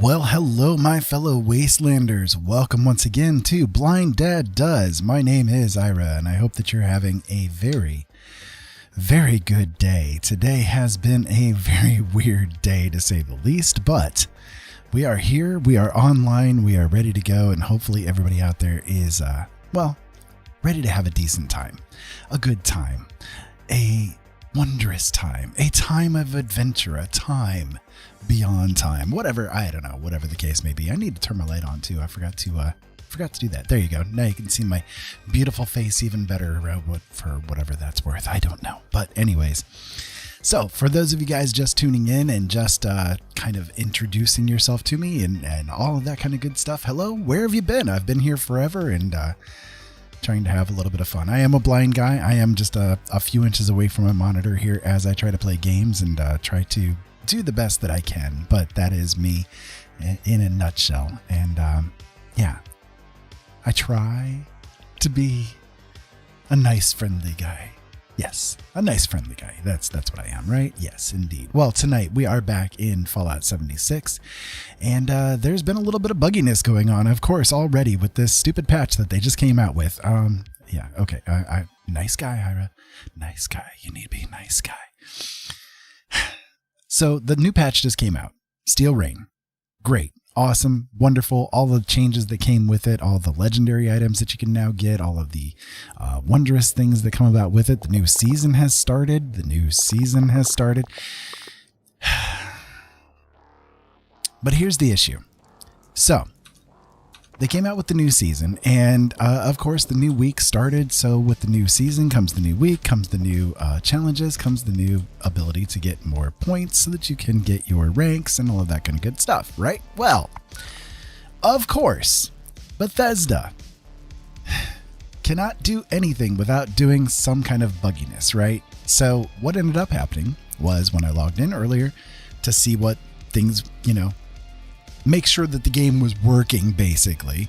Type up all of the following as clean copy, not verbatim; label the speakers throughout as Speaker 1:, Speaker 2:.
Speaker 1: Well, hello, my fellow Wastelanders. Welcome once again to Blind Dad Does. My name is Ira, and I hope that you're having a very, very good day. Today has been a very weird day, to say the least, but we are here, we are online, we are ready to go, and hopefully everybody out there is, ready to have a decent time, a good time, a wondrous time, a time of adventure, a time beyond time, whatever, I don't know, whatever the case may be. I need to turn my light on too. I forgot to do that. There you go. Now you can see my beautiful face even better for whatever that's worth. I don't know. But anyways, so for those of you guys just tuning in and just kind of introducing yourself to me and all of that kind of good stuff, hello, where have you been? I've been here forever and trying to have a little bit of fun. I am a blind guy. I am just a few inches away from a monitor here as I try to play games and try to do the best that I can, but that is me in a nutshell. And yeah, I try to be a nice, friendly guy. Yes, a nice, friendly guy. That's what I am, right? Yes, indeed. Well, tonight we are back in Fallout 76, and there's been a little bit of bugginess going on, of course, already with this stupid patch that they just came out with. Yeah, okay. Nice guy, Ira. Nice guy. You need to be a nice guy. So the new patch just came out. Steel Rain. Great. Awesome. Wonderful. All the changes that came with it, all the legendary items that you can now get, all of the wondrous things that come about with it. The new season has started. But here's the issue. So they came out with the new season, and of course the new week started. So with the new season comes the new week, comes the new challenges, comes the new ability to get more points so that you can get your ranks and all of that kind of good stuff, right? Well, of course, Bethesda cannot do anything without doing some kind of bugginess, right? So what ended up happening was when I logged in earlier to see what things, make sure that the game was working, basically,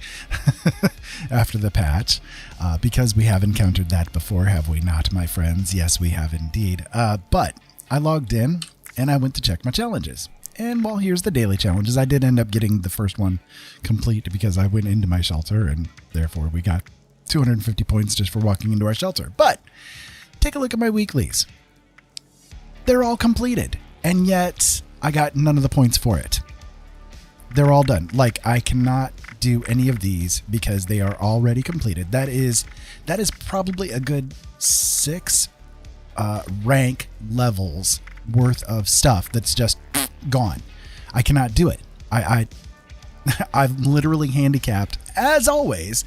Speaker 1: after the patch, because we have encountered that before, have we not, my friends? Yes, we have indeed. But I logged in, and I went to check my challenges. And, well, here's the daily challenges. I did end up getting the first one complete because I went into my shelter, and therefore we got 250 points just for walking into our shelter. But take a look at my weeklies. They're all completed, and yet I got none of the points for it. They're all done. Like, I cannot do any of these because they are already completed. That is probably a good 6 rank levels worth of stuff that's just gone. I cannot do it. I've literally handicapped, as always,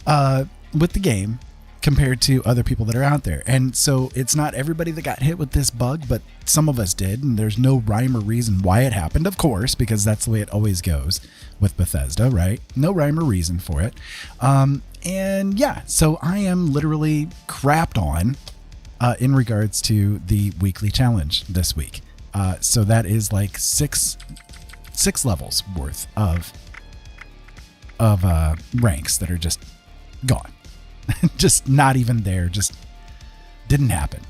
Speaker 1: with the game compared to other people that are out there. And so it's not everybody that got hit with this bug, but some of us did, and there's no rhyme or reason why it happened, of course, because that's the way it always goes with Bethesda, right? No rhyme or reason for it. And yeah, so I am literally crapped on in regards to the weekly challenge this week. So that is like six levels worth of ranks that are just gone. Just not even there, just didn't happen.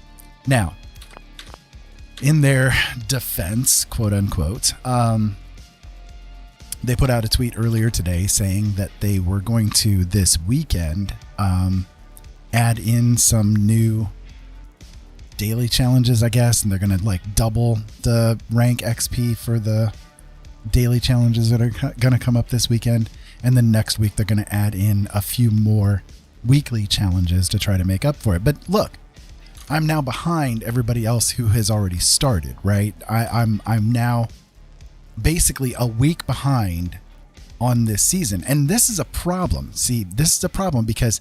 Speaker 1: Now, in their defense, quote unquote, they put out a tweet earlier today saying that they were going to this weekend add in some new daily challenges, I guess, and they're going to like double the rank XP for the daily challenges that are going to come up this weekend. And then next week, they're going to add in a few more weekly challenges to try to make up for it. But look, I'm now behind everybody else who has already started, right? I'm now basically a week behind on this season. And this is a problem. See, this is a problem because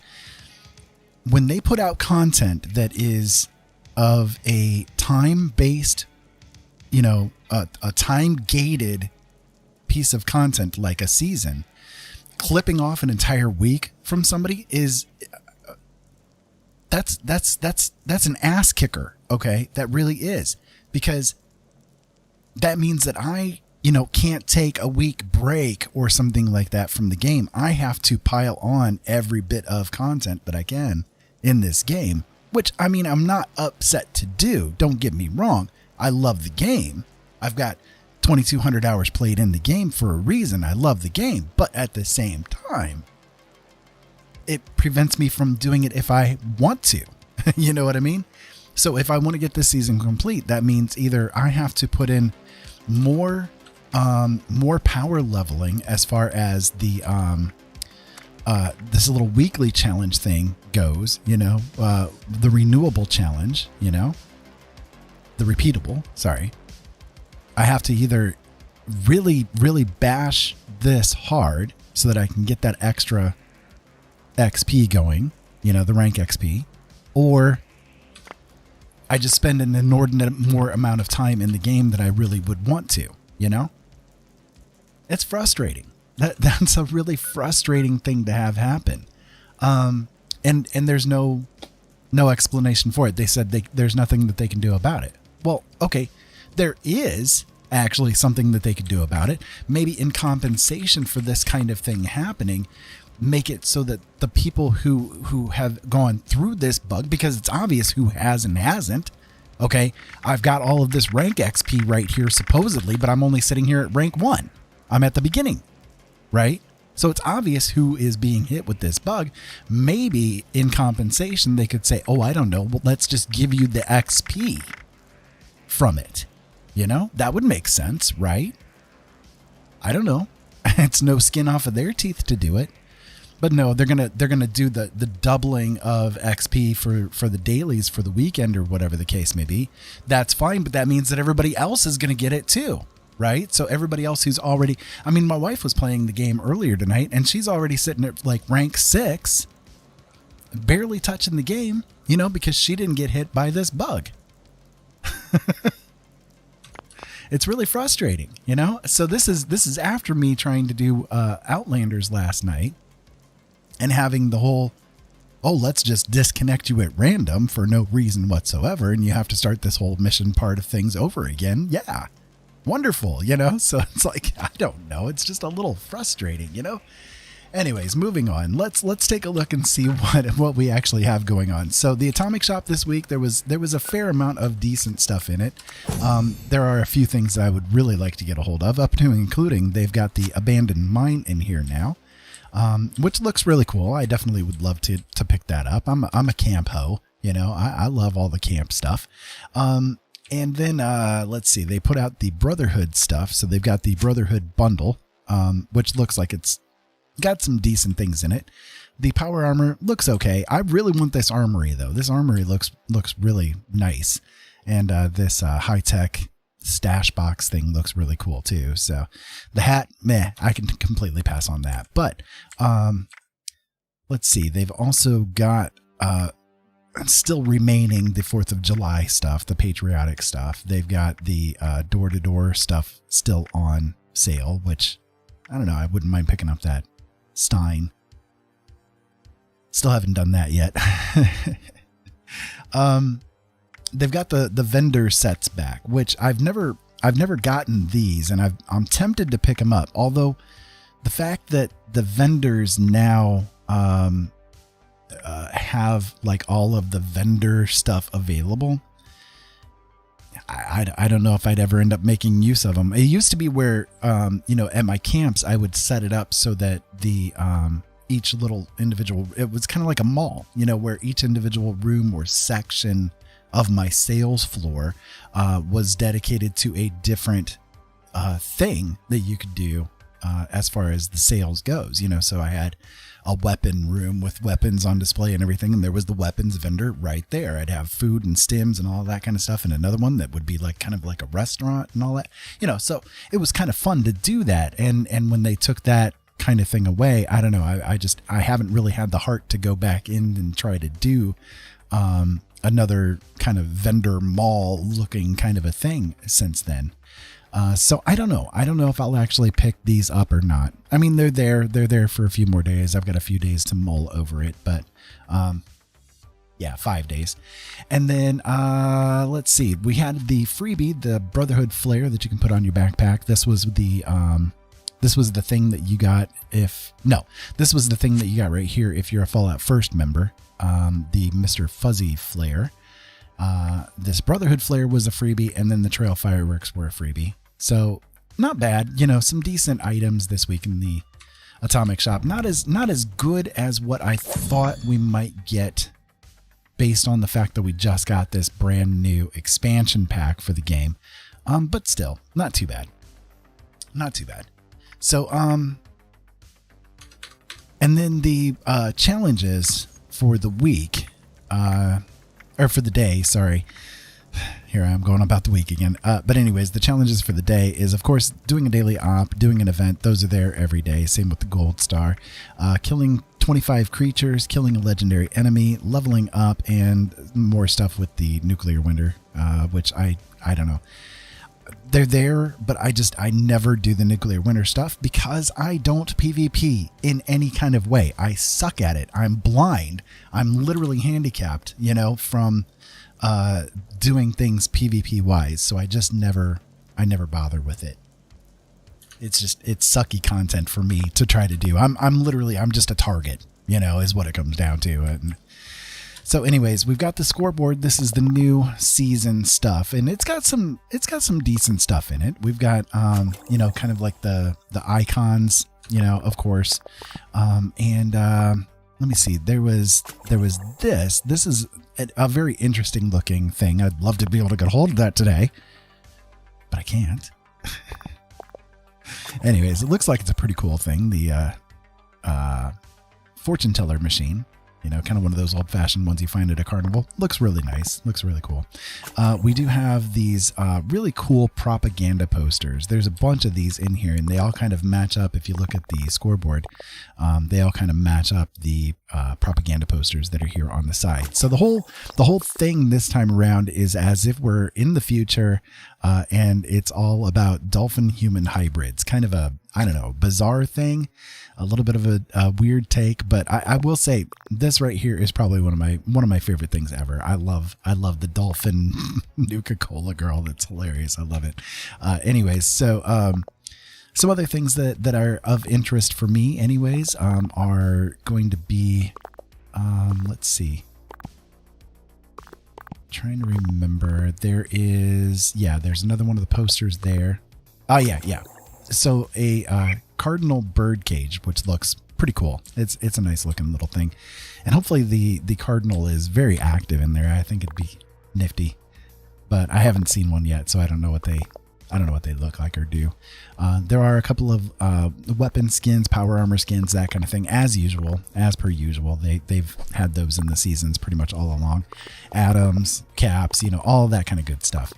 Speaker 1: when they put out content that is of a time-based, a time-gated piece of content like a season, clipping off an entire week from somebody is that's an ass kicker. Okay. That really is, because that means that I, can't take a week break or something like that from the game. I have to pile on every bit of content that I can in this game, which I mean, I'm not upset to do. Don't get me wrong. I love the game. I've got 2,200 hours played in the game for a reason. I love the game, but at the same time, it prevents me from doing it if I want to. You know what I mean? So if I want to get this season complete, that means either I have to put in more power leveling as far as the this little weekly challenge thing goes, the renewable challenge, the repeatable, sorry. I have to either really, really bash this hard so that I can get that extra XP going, the rank XP, or I just spend an inordinate more amount of time in the game than I really would want to, It's frustrating. That's a really frustrating thing to have happen. And there's no explanation for it. They said there's nothing that they can do about it. Well, okay, there is actually something that they could do about it. Maybe in compensation for this kind of thing happening, make it so that the people who have gone through this bug, because it's obvious who has and hasn't. Okay, I've got all of this rank XP right here supposedly, but I'm only sitting here at rank 1. I'm at the beginning, right? So it's obvious who is being hit with this bug. Maybe in compensation, they could say, oh, I don't know, well, let's just give you the XP from it. That would make sense, right? I don't know. It's no skin off of their teeth to do it. But no, they're gonna do the doubling of XP for the dailies for the weekend or whatever the case may be. That's fine, but that means that everybody else is gonna get it too, right? So everybody else who's already, my wife was playing the game earlier tonight and she's already sitting at like rank 6, barely touching the game, because she didn't get hit by this bug. It's really frustrating, So this is after me trying to do Outlanders last night and having the whole, let's just disconnect you at random for no reason whatsoever, and you have to start this whole mission part of things over again. Yeah, wonderful, So it's like, I don't know. It's just a little frustrating, Anyways, moving on. Let's take a look and see what we actually have going on. So the Atomic Shop this week, there was a fair amount of decent stuff in it. There are a few things that I would really like to get a hold of, up to and including they've got the Abandoned Mine in here now, which looks really cool. I definitely would love to pick that up. I'm a camp ho, I love all the camp stuff. And then let's see, they put out the Brotherhood stuff. So they've got the Brotherhood bundle, which looks like it's got some decent things in it. The power armor looks okay. I really want this armory though. This armory looks really nice. And this high-tech stash box thing looks really cool too. So the hat, meh, I can completely pass on that. But let's see. They've also got still remaining the 4th of July stuff, the patriotic stuff. They've got the door-to-door stuff still on sale, which I don't know. I wouldn't mind picking up that Stein. Still haven't done that yet. They've got the vendor sets back, which I've never gotten these, and I'm tempted to pick them up. Although the fact that the vendors now have like all of the vendor stuff available, I don't know if I'd ever end up making use of them. It used to be where, at my camps, I would set it up so that the each little individual, it was kind of like a mall, where each individual room or section of my sales floor was dedicated to a different thing that you could do as far as the sales goes. So I had a weapon room with weapons on display and everything, and there was the weapons vendor right there. I'd have food and stims and all that kind of stuff, and another one that would be like kind of like a restaurant and all that, so it was kind of fun to do that. And when they took that kind of thing away, I don't know, I haven't really had the heart to go back in and try to do another kind of vendor mall looking kind of a thing since then. So I don't know. I don't know if I'll actually pick these up or not. They're there for a few more days. I've got a few days to mull over it, but, 5 days. And then, let's see, we had the freebie, the Brotherhood Flare that you can put on your backpack. This was the thing that you got this was the thing that you got right here if you're a Fallout First member, the Mr. Fuzzy Flare. This Brotherhood Flare was a freebie, and then the Trail Fireworks were a freebie. So not bad. You know, some decent items this week in the Atomic Shop. Not as good as what I thought we might get based on the fact that we just got this brand new expansion pack for the game. But still, not too bad. Not too bad. So, and then the challenges for the week, or for the day, sorry. Here I am going about the week again. But anyways, the challenges for the day is, of course, doing a daily op, doing an event. Those are there every day. Same with the gold star. Killing 25 creatures, killing a legendary enemy, leveling up, and more stuff with the nuclear winter, which I don't know. They're there, but I never do the nuclear winter stuff because I don't PvP in any kind of way. I suck at it. I'm blind. I'm literally handicapped, you know, from doing things PvP wise. So I never bother with it. It's sucky content for me to try to do. I'm just a target, you know, is what it comes down to. And so anyways, we've got the scoreboard. This is the new season stuff, and it's got some decent stuff in it. We've got, you know, kind of like the icons, you know, of course. And let me see, there was this is a very interesting looking thing. I'd love to be able to get a hold of that today, but I can't. Anyways, it looks like it's a pretty cool thing. The fortune teller machine, you know, kind of one of those old-fashioned ones you find at a carnival. Looks really nice. Looks really cool. We do have these really cool propaganda posters. There's a bunch of these in here, and they all kind of match up. If you look at the scoreboard, they all kind of match up the propaganda posters that are here on the side. So the whole thing this time around is as if we're in the future, and it's all about dolphin-human hybrids. Kind of a, I don't know, bizarre thing. A little bit of a weird take, but I will say this right here is probably one of my favorite things ever. I love the dolphin Nuka-Cola girl. That's hilarious. I love it. Anyways, so some other things that are of interest for me, anyways, are going to be, let's see. Trying to remember. There's another one of the posters there. Oh yeah. So a cardinal bird cage, which looks pretty cool. It's a nice looking little thing, and hopefully the cardinal is very active in there. I think it'd be nifty, but I haven't seen one yet, so I don't know what they look like or do. There are a couple of weapon skins, power armor skins, that kind of thing, as per usual. They've had those in the seasons pretty much all along. Atoms, caps, you know, all that kind of good stuff.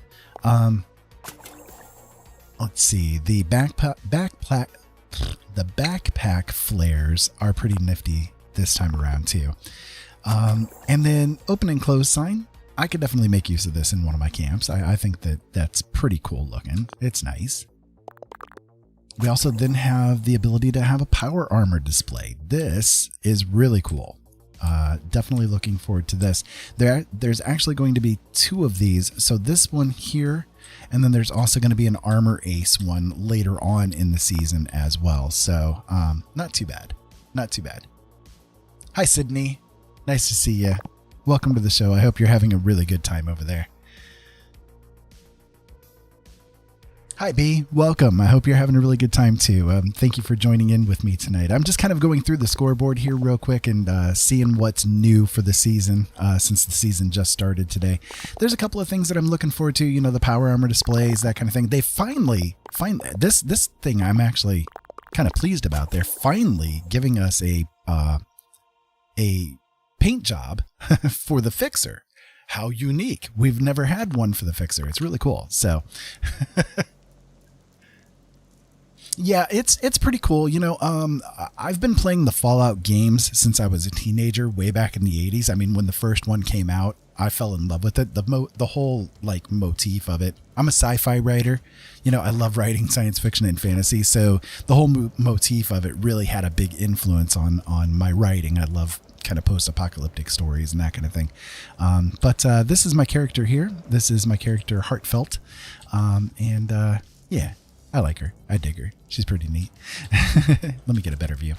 Speaker 1: Let's see, the backpack flares are pretty nifty this time around too. And then open and close sign. I could definitely make use of this in one of my camps. I think that's pretty cool looking. It's nice. We also then have the ability to have a power armor display. This is really cool. Definitely looking forward to this. There's actually going to be two of these. So this one here, and then there's also going to be an armor ace one later on in the season as well. So not too bad. Not too bad. Hi, Sydney. Nice to see you. Welcome to the show. I hope you're having a really good time over there. Hi, B. Welcome. I hope you're having a really good time too. Thank you for joining in with me tonight. I'm just kind of going through the scoreboard here real quick and seeing what's new for the season since the season just started today. There's a couple of things that I'm looking forward to, you know, the power armor displays, that kind of thing. They finally this thing I'm actually kind of pleased about. They're finally giving us a paint job for the Fixer. How unique. We've never had one for the Fixer. It's really cool. So yeah, it's pretty cool. You know, I've been playing the Fallout games since I was a teenager, way back in the 80s. I mean, when the first one came out, I fell in love with it. The whole like motif of it. I'm a sci-fi writer. You know, I love writing science fiction and fantasy. So the whole motif of it really had a big influence on my writing. I love kind of post-apocalyptic stories and that kind of thing. But this is my character here. This is my character, Heartfelt. Yeah. I like her. I dig her. She's pretty neat. Let me get a better view.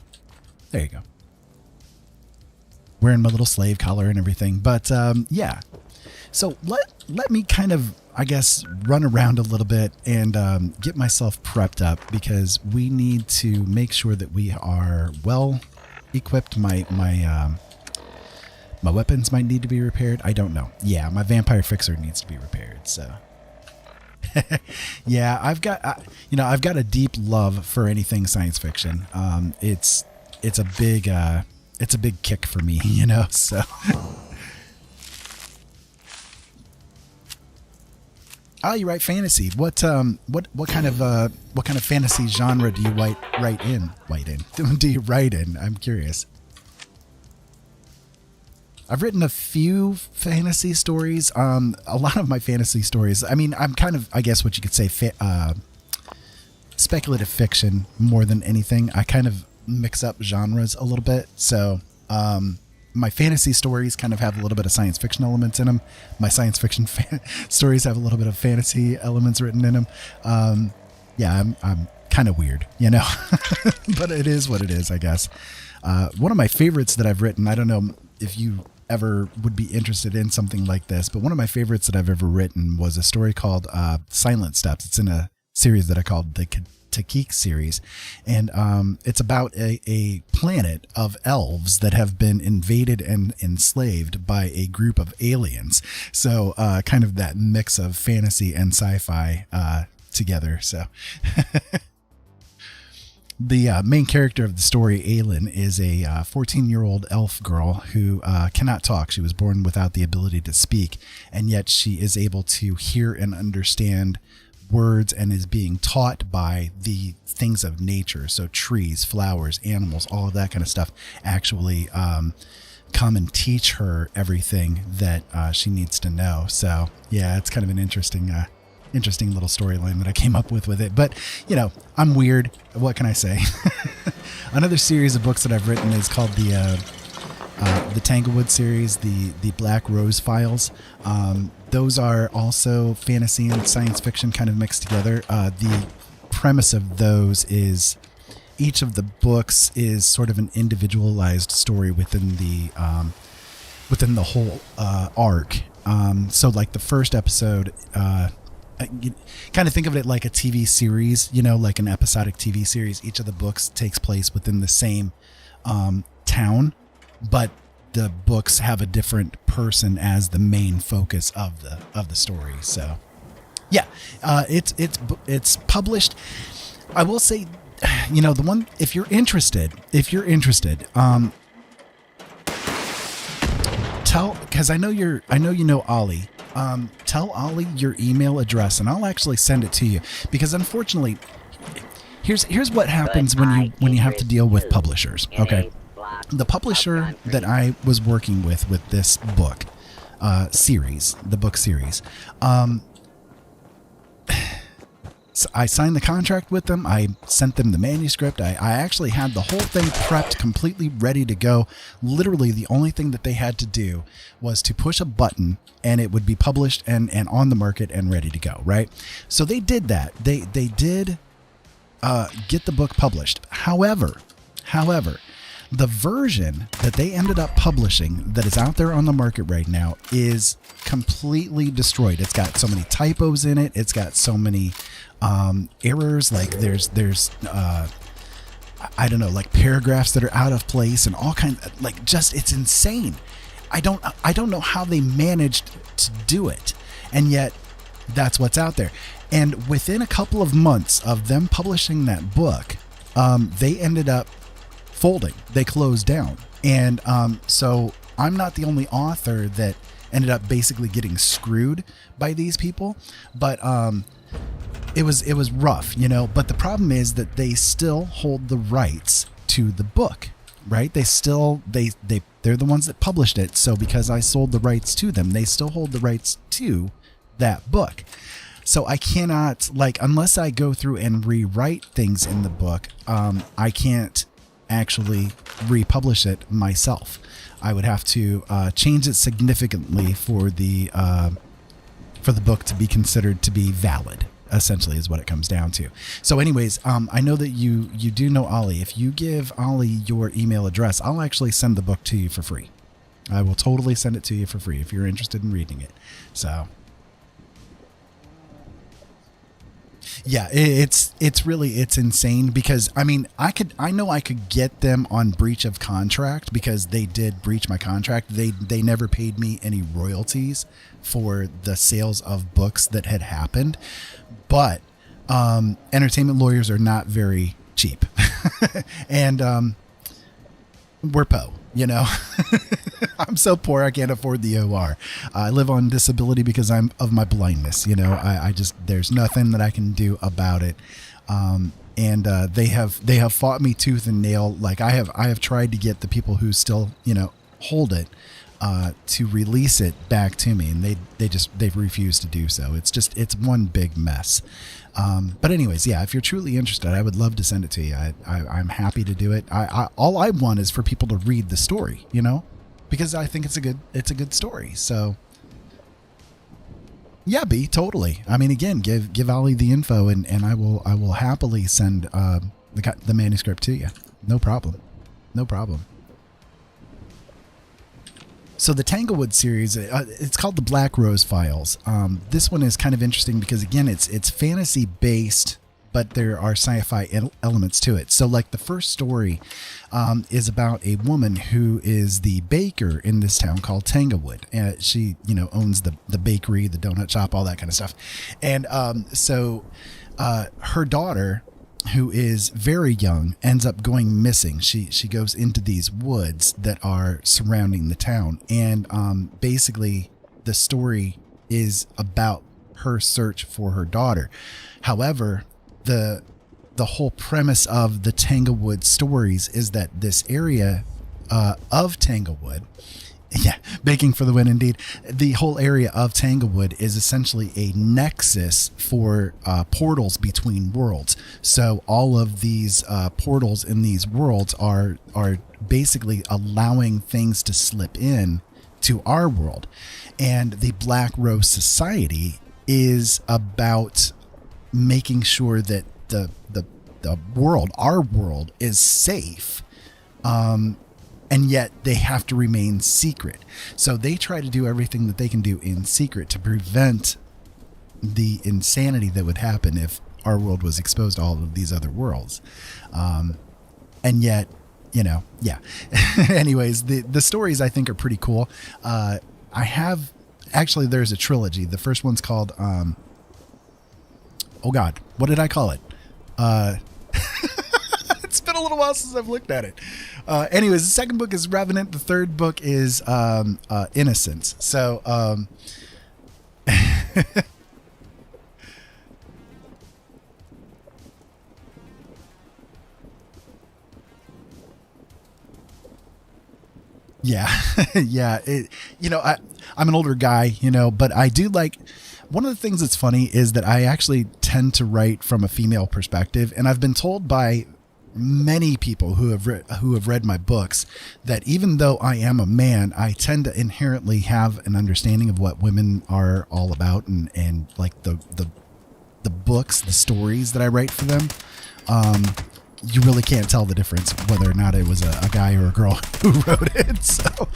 Speaker 1: There you go. Wearing my little slave collar and everything. But yeah. So let me kind of I guess, run around a little bit and get myself prepped up, because we need to make sure that we are well equipped. My weapons might need to be repaired. I don't know. Yeah, my vampire fixer needs to be repaired. So, yeah, I've got a deep love for anything science fiction. It's a big kick for me, So. Oh, you write fantasy. What kind of fantasy genre do you write in? Do you write in? I'm curious. I've written a few fantasy stories. A lot of my fantasy stories, I mean, I'm kind of, I guess what you could say, speculative fiction more than anything. I kind of mix up genres a little bit. So, my fantasy stories kind of have a little bit of science fiction elements in them. My science fiction stories have a little bit of fantasy elements written in them. Yeah, I'm kind of weird, but it is what it is, I guess. One of my favorites that I've written, I don't know if you ever would be interested in something like this, but one of my favorites that I've ever written was a story called Silent Steps. It's in a series that I called the Takik series, and it's about a planet of elves that have been invaded and enslaved by a group of aliens. So kind of that mix of fantasy and sci-fi together. So the main character of the story, Aelin, is a 14-year-old elf girl who cannot talk. She was born without the ability to speak, and yet she is able to hear and understand words and is being taught by the things of nature. So trees, flowers, animals, all of that kind of stuff actually come and teach her everything that she needs to know. So yeah, it's kind of an interesting little storyline that I came up with it. But I'm weird. What can I say? Another series of books that I've written is called the Tanglewood series, the Black Rose Files. Those are also fantasy and science fiction kind of mixed together. The premise of those is each of the books is sort of an individualized story within the whole arc. So like the first episode, you kind of think of it like a TV series, like an episodic TV series. Each of the books takes place within the same town, but the books have a different person as the main focus of the story. So yeah, it's published. I will say, the one, if you're interested, because I know Ollie. Tell Ollie your email address and I'll actually send it to you, because unfortunately, here's what happens when you have to deal with publishers. Okay. The publisher that I was working with this book series, the book series, so I signed the contract with them. I sent them the manuscript. I actually had the whole thing prepped, completely ready to go. Literally, the only thing that they had to do was to push a button and it would be published and on the market and ready to go, right? So they did that. They did get the book published. However, the version that they ended up publishing that is out there on the market right now is completely destroyed. It's got so many typos in it. It's got so many errors. Like there's I don't know, like paragraphs that are out of place and all kinds of, like, just, it's insane. I don't know how they managed to do it. And yet that's what's out there. And within a couple of months of them publishing that book, they ended up folding. They closed down. And so I'm not the only author that ended up basically getting screwed by these people, but it was rough, but the problem is that they still hold the rights to the book, right? They're the ones that published it. So because I sold the rights to them, they still hold the rights to that book. So I cannot, unless I go through and rewrite things in the book, I can't actually republish it myself. I would have to change it significantly for the book to be considered to be valid, essentially, is what it comes down to. So anyways, I know that you do know Ollie. If you give Ollie your email address, I'll actually send the book to you for free. I will totally send it to you for free if you're interested in reading it. So Yeah, it's insane because I know I could get them on breach of contract because they did breach my contract. They never paid me any royalties for the sales of books that had happened, but entertainment lawyers are not very cheap, and we're po. I'm so poor I can't afford the OR. I live on disability because I'm of my blindness. I just there's nothing that I can do about it. And they have fought me tooth and nail. Like I have tried to get the people who still hold it to release it back to me, and they've refused to do so. It's one big mess. But anyways, yeah, if you're truly interested, I would love to send it to you. I'm happy to do it. All I want is for people to read the story, because I think it's a good story. So yeah, B, totally. Again, give Ollie the info and I will happily send the manuscript to you. No problem. No problem. So the Tanglewood series, it's called the Black Rose Files. This one is kind of interesting because, again, it's fantasy based, but there are sci-fi elements to it. So like the first story is about a woman who is the baker in this town called Tanglewood. And she, owns the bakery, the donut shop, all that kind of stuff. And so her daughter, who is very young, ends up going missing. She goes into these woods that are surrounding the town, and basically the story is about her search for her daughter. However, the whole premise of the Tanglewood stories is that this area of Tanglewood, yeah, baking for the win indeed. The whole area of Tanglewood is essentially a nexus for portals between worlds. So all of these portals in these worlds are basically allowing things to slip in to our world. And the Black Rose Society is about making sure that the world, our world, is safe. And yet they have to remain secret. So they try to do everything that they can do in secret to prevent the insanity that would happen if our world was exposed to all of these other worlds. And yet, yeah. Anyways, the stories I think are pretty cool. There's a trilogy. The first one's called, oh God, what did I call it? It's been a little while since I've looked at it. Anyways, the second book is Revenant. The third book is Innocence. So, yeah, yeah. I'm an older guy, but I do like. One of the things that's funny is that I actually tend to write from a female perspective, and I've been told by many people who have read my books that even though I am a man, I tend to inherently have an understanding of what women are all about, and like the books, the stories that I write for them. You really can't tell the difference whether or not it was a guy or a girl who wrote it. So.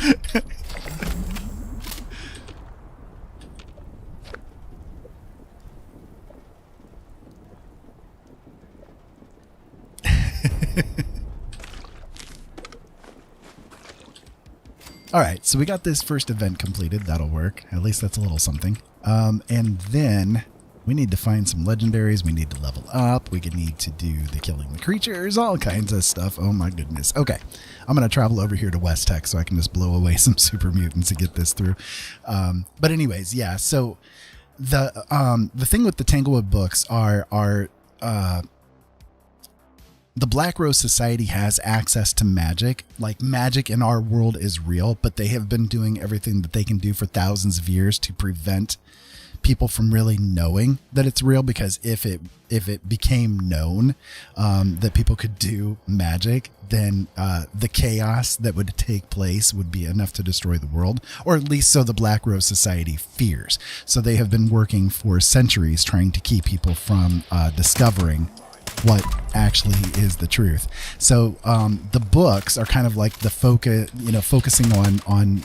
Speaker 1: All right, so we got this first event completed. That'll work. At least that's a little something. And then we need to find some legendaries. We need to level up. We need to do the killing the creatures, all kinds of stuff. Oh my goodness. Okay, I'm going to travel over here to West Tech so I can just blow away some super mutants to get this through. But anyways, yeah, so the thing with the Tanglewood books are the Black Rose Society has access to magic. Like, magic in our world is real, but they have been doing everything that they can do for thousands of years to prevent people from really knowing that it's real, because if it became known that people could do magic, then the chaos that would take place would be enough to destroy the world, or at least so the Black Rose Society fears. So they have been working for centuries trying to keep people from discovering what actually is the truth. So the books are kind of like the focusing on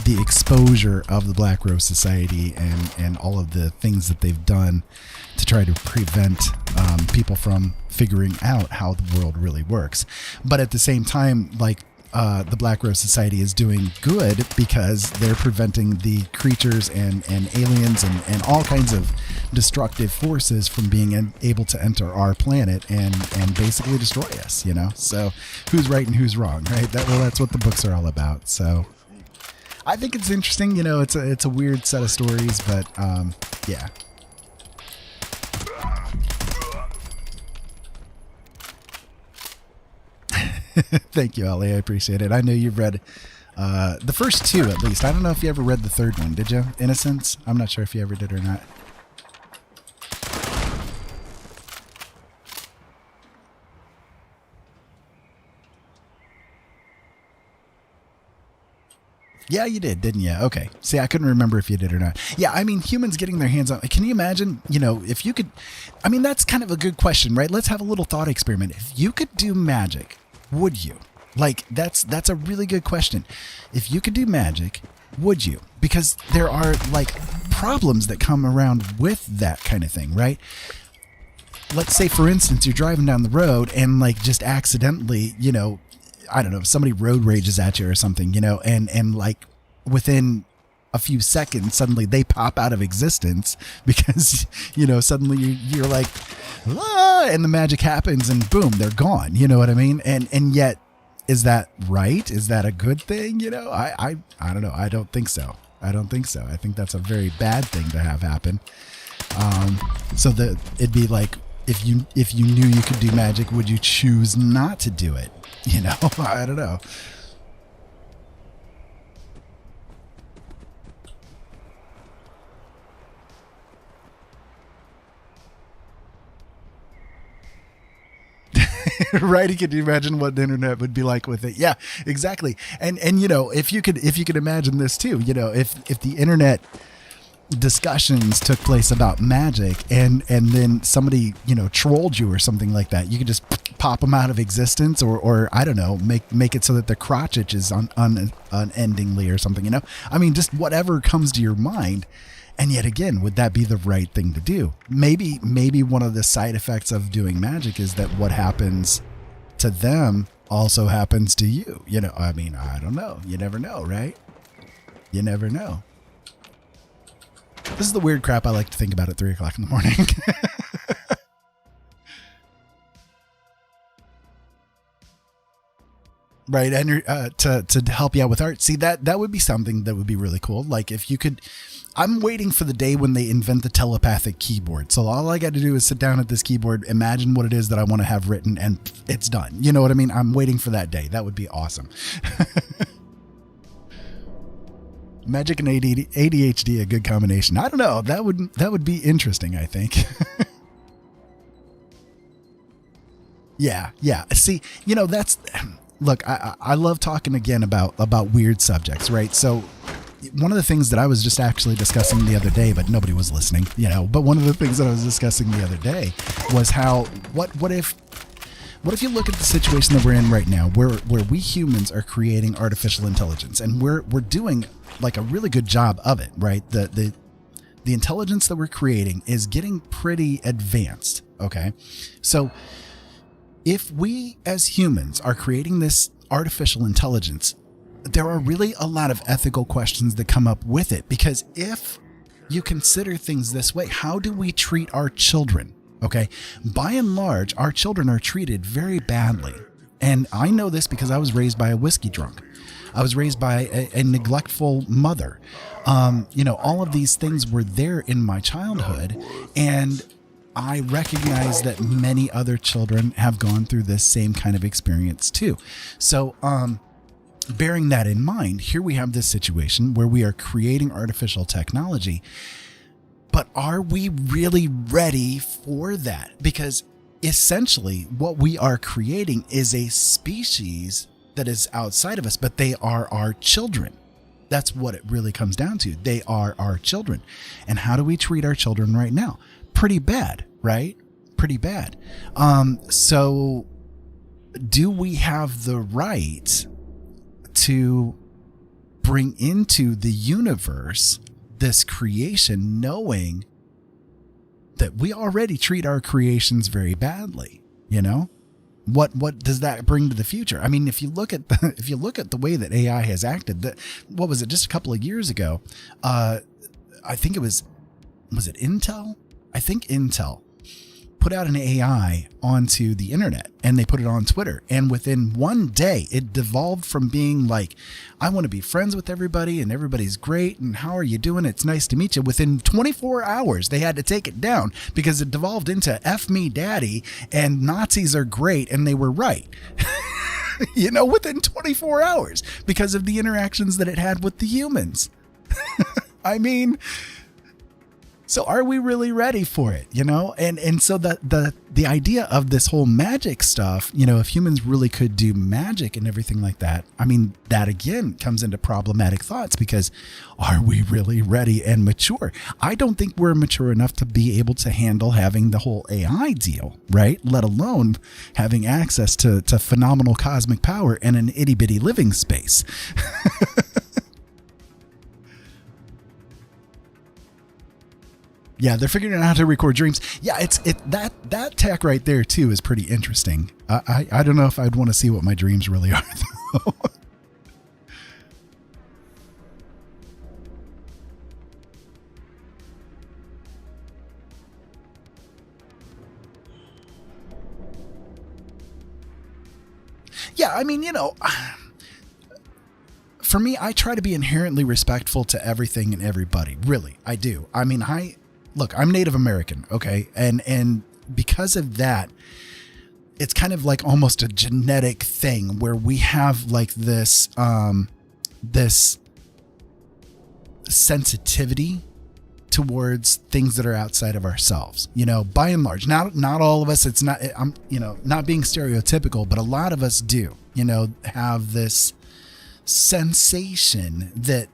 Speaker 1: the exposure of the Black Rose Society and all of the things that they've done to try to prevent people from figuring out how the world really works. But at the same time, like, the Black Rose Society is doing good because they're preventing the creatures and aliens and all kinds of destructive forces from being able to enter our planet and basically destroy us, you know? So who's right and who's wrong, right? That's what the books are all about. So I think it's interesting, you know, it's a weird set of stories, but yeah. Thank you, Ollie. I appreciate it. I know you've read the first two, at least. I don't know if you ever read the third one. Did you? Innocence? I'm not sure if you ever did or not. Yeah, you did, didn't you? Okay. See, I couldn't remember if you did or not. Yeah, I mean, humans getting their hands on... Can you imagine, you know, if you could... I mean, that's kind of a good question, right? Let's have a little thought experiment. If you could do magic, would you? Like, that's a really good question. If you could do magic, would you? Because there are, like, problems that come around with that kind of thing, right? Let's say, for instance, you're driving down the road and, like, just accidentally, you know... I don't know, somebody road rages at you or something, you know, and like within a few seconds, suddenly they pop out of existence because, you know, suddenly you're like, ah, and the magic happens and boom, they're gone. You know what I mean? And yet, is that right? Is that a good thing? You know, I don't know. I don't think so. I think that's a very bad thing to have happen. So that it'd be like, if you knew you could do magic, would you choose not to do it? You know, I don't know. Right? Could you imagine what the internet would be like with it? Yeah, exactly. And you know, if you could imagine this too, you know, if the internet discussions took place about magic and then somebody, you know, trolled you or something like that, you could just pop them out of existence or I don't know, make it so that the crotch itches unendingly or something, you know? I mean, just whatever comes to your mind. And yet again, would that be the right thing to do? Maybe one of the side effects of doing magic is that what happens to them also happens to you. You know, I mean, I don't know. You never know, right? You never know. This is the weird crap I like to think about at 3 o'clock in the morning. Right. And to help you out with art. See, that would be something that would be really cool. Like if you could, I'm waiting for the day when they invent the telepathic keyboard. So all I got to do is sit down at this keyboard, imagine what it is that I want to have written, and it's done. You know what I mean? I'm waiting for that day. That would be awesome. Magic and ADHD, a good combination. I don't know. That would be interesting, I think. Yeah. See, you know, look, I love talking again about weird subjects, right? So one of the things that I was just actually discussing the other day, but nobody was listening, you know, but one of the things that I was discussing the other day was how, what if you look at the situation that we're in right now, where we humans are creating artificial intelligence, and we're doing like a really good job of it, right? The intelligence that we're creating is getting pretty advanced. Okay. So if we as humans are creating this artificial intelligence, there are really a lot of ethical questions that come up with it, because if you consider things this way, how do we treat our children? Okay. By and large, our children are treated very badly. And I know this because I was raised by a whiskey drunk. I was raised by a neglectful mother. You know, all of these things were there in my childhood. And I recognize that many other children have gone through this same kind of experience too. So, bearing that in mind, here we have this situation where we are creating artificial technology. But are we really ready for that? Because essentially what we are creating is a species that is outside of us, but they are our children. That's what it really comes down to. They are our children. And how do we treat our children right now? Pretty bad, right? Pretty bad. So do we have the right to bring into the universe this creation, knowing that we already treat our creations very badly, you know? What does that bring to the future? I mean, if you look at the way that AI has acted, what was it, just a couple of years ago? I think it was it Intel? I think Intel put out an AI onto the internet, and they put it on Twitter. And within one day, it devolved from being like, I want to be friends with everybody and everybody's great. And how are you doing? It's nice to meet you. Within 24 hours, they had to take it down because it devolved into F me daddy and Nazis are great. And they were right, you know, within 24 hours because of the interactions that it had with the humans. I mean, so are we really ready for it, you know? And so the idea of this whole magic stuff, you know, if humans really could do magic and everything like that, I mean, that again comes into problematic thoughts, because are we really ready and mature? I don't think we're mature enough to be able to handle having the whole AI deal, right? Let alone having access to phenomenal cosmic power and an itty bitty living space. Yeah, they're figuring out how to record dreams. Yeah, that tech right there too is pretty interesting. I don't know if I'd want to see what my dreams really are though. Yeah, I mean, you know, for me, I try to be inherently respectful to everything and everybody. Really, I do. I mean, look, I'm Native American, okay? And because of that, it's kind of like almost a genetic thing where we have like this this sensitivity towards things that are outside of ourselves. You know, by and large, not all of us, it's not, I'm, you know, not being stereotypical, but a lot of us do, you know, have this sensation that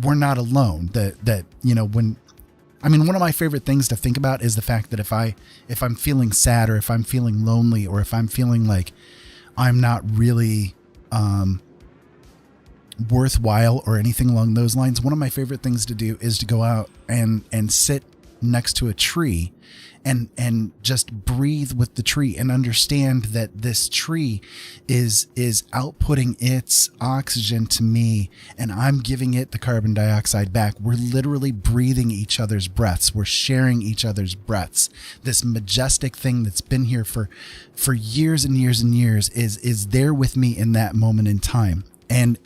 Speaker 1: we're not alone, that, you know, I mean, one of my favorite things to think about is the fact that if I'm feeling sad, or if I'm feeling lonely, or if I'm feeling like I'm not really worthwhile or anything along those lines, one of my favorite things to do is to go out and sit next to a tree and just breathe with the tree and understand that this tree is outputting its oxygen to me and I'm giving it the carbon dioxide back. We're literally breathing each other's breaths. We're sharing each other's breaths. This majestic thing that's been here for years and years and years is there with me in that moment in time. And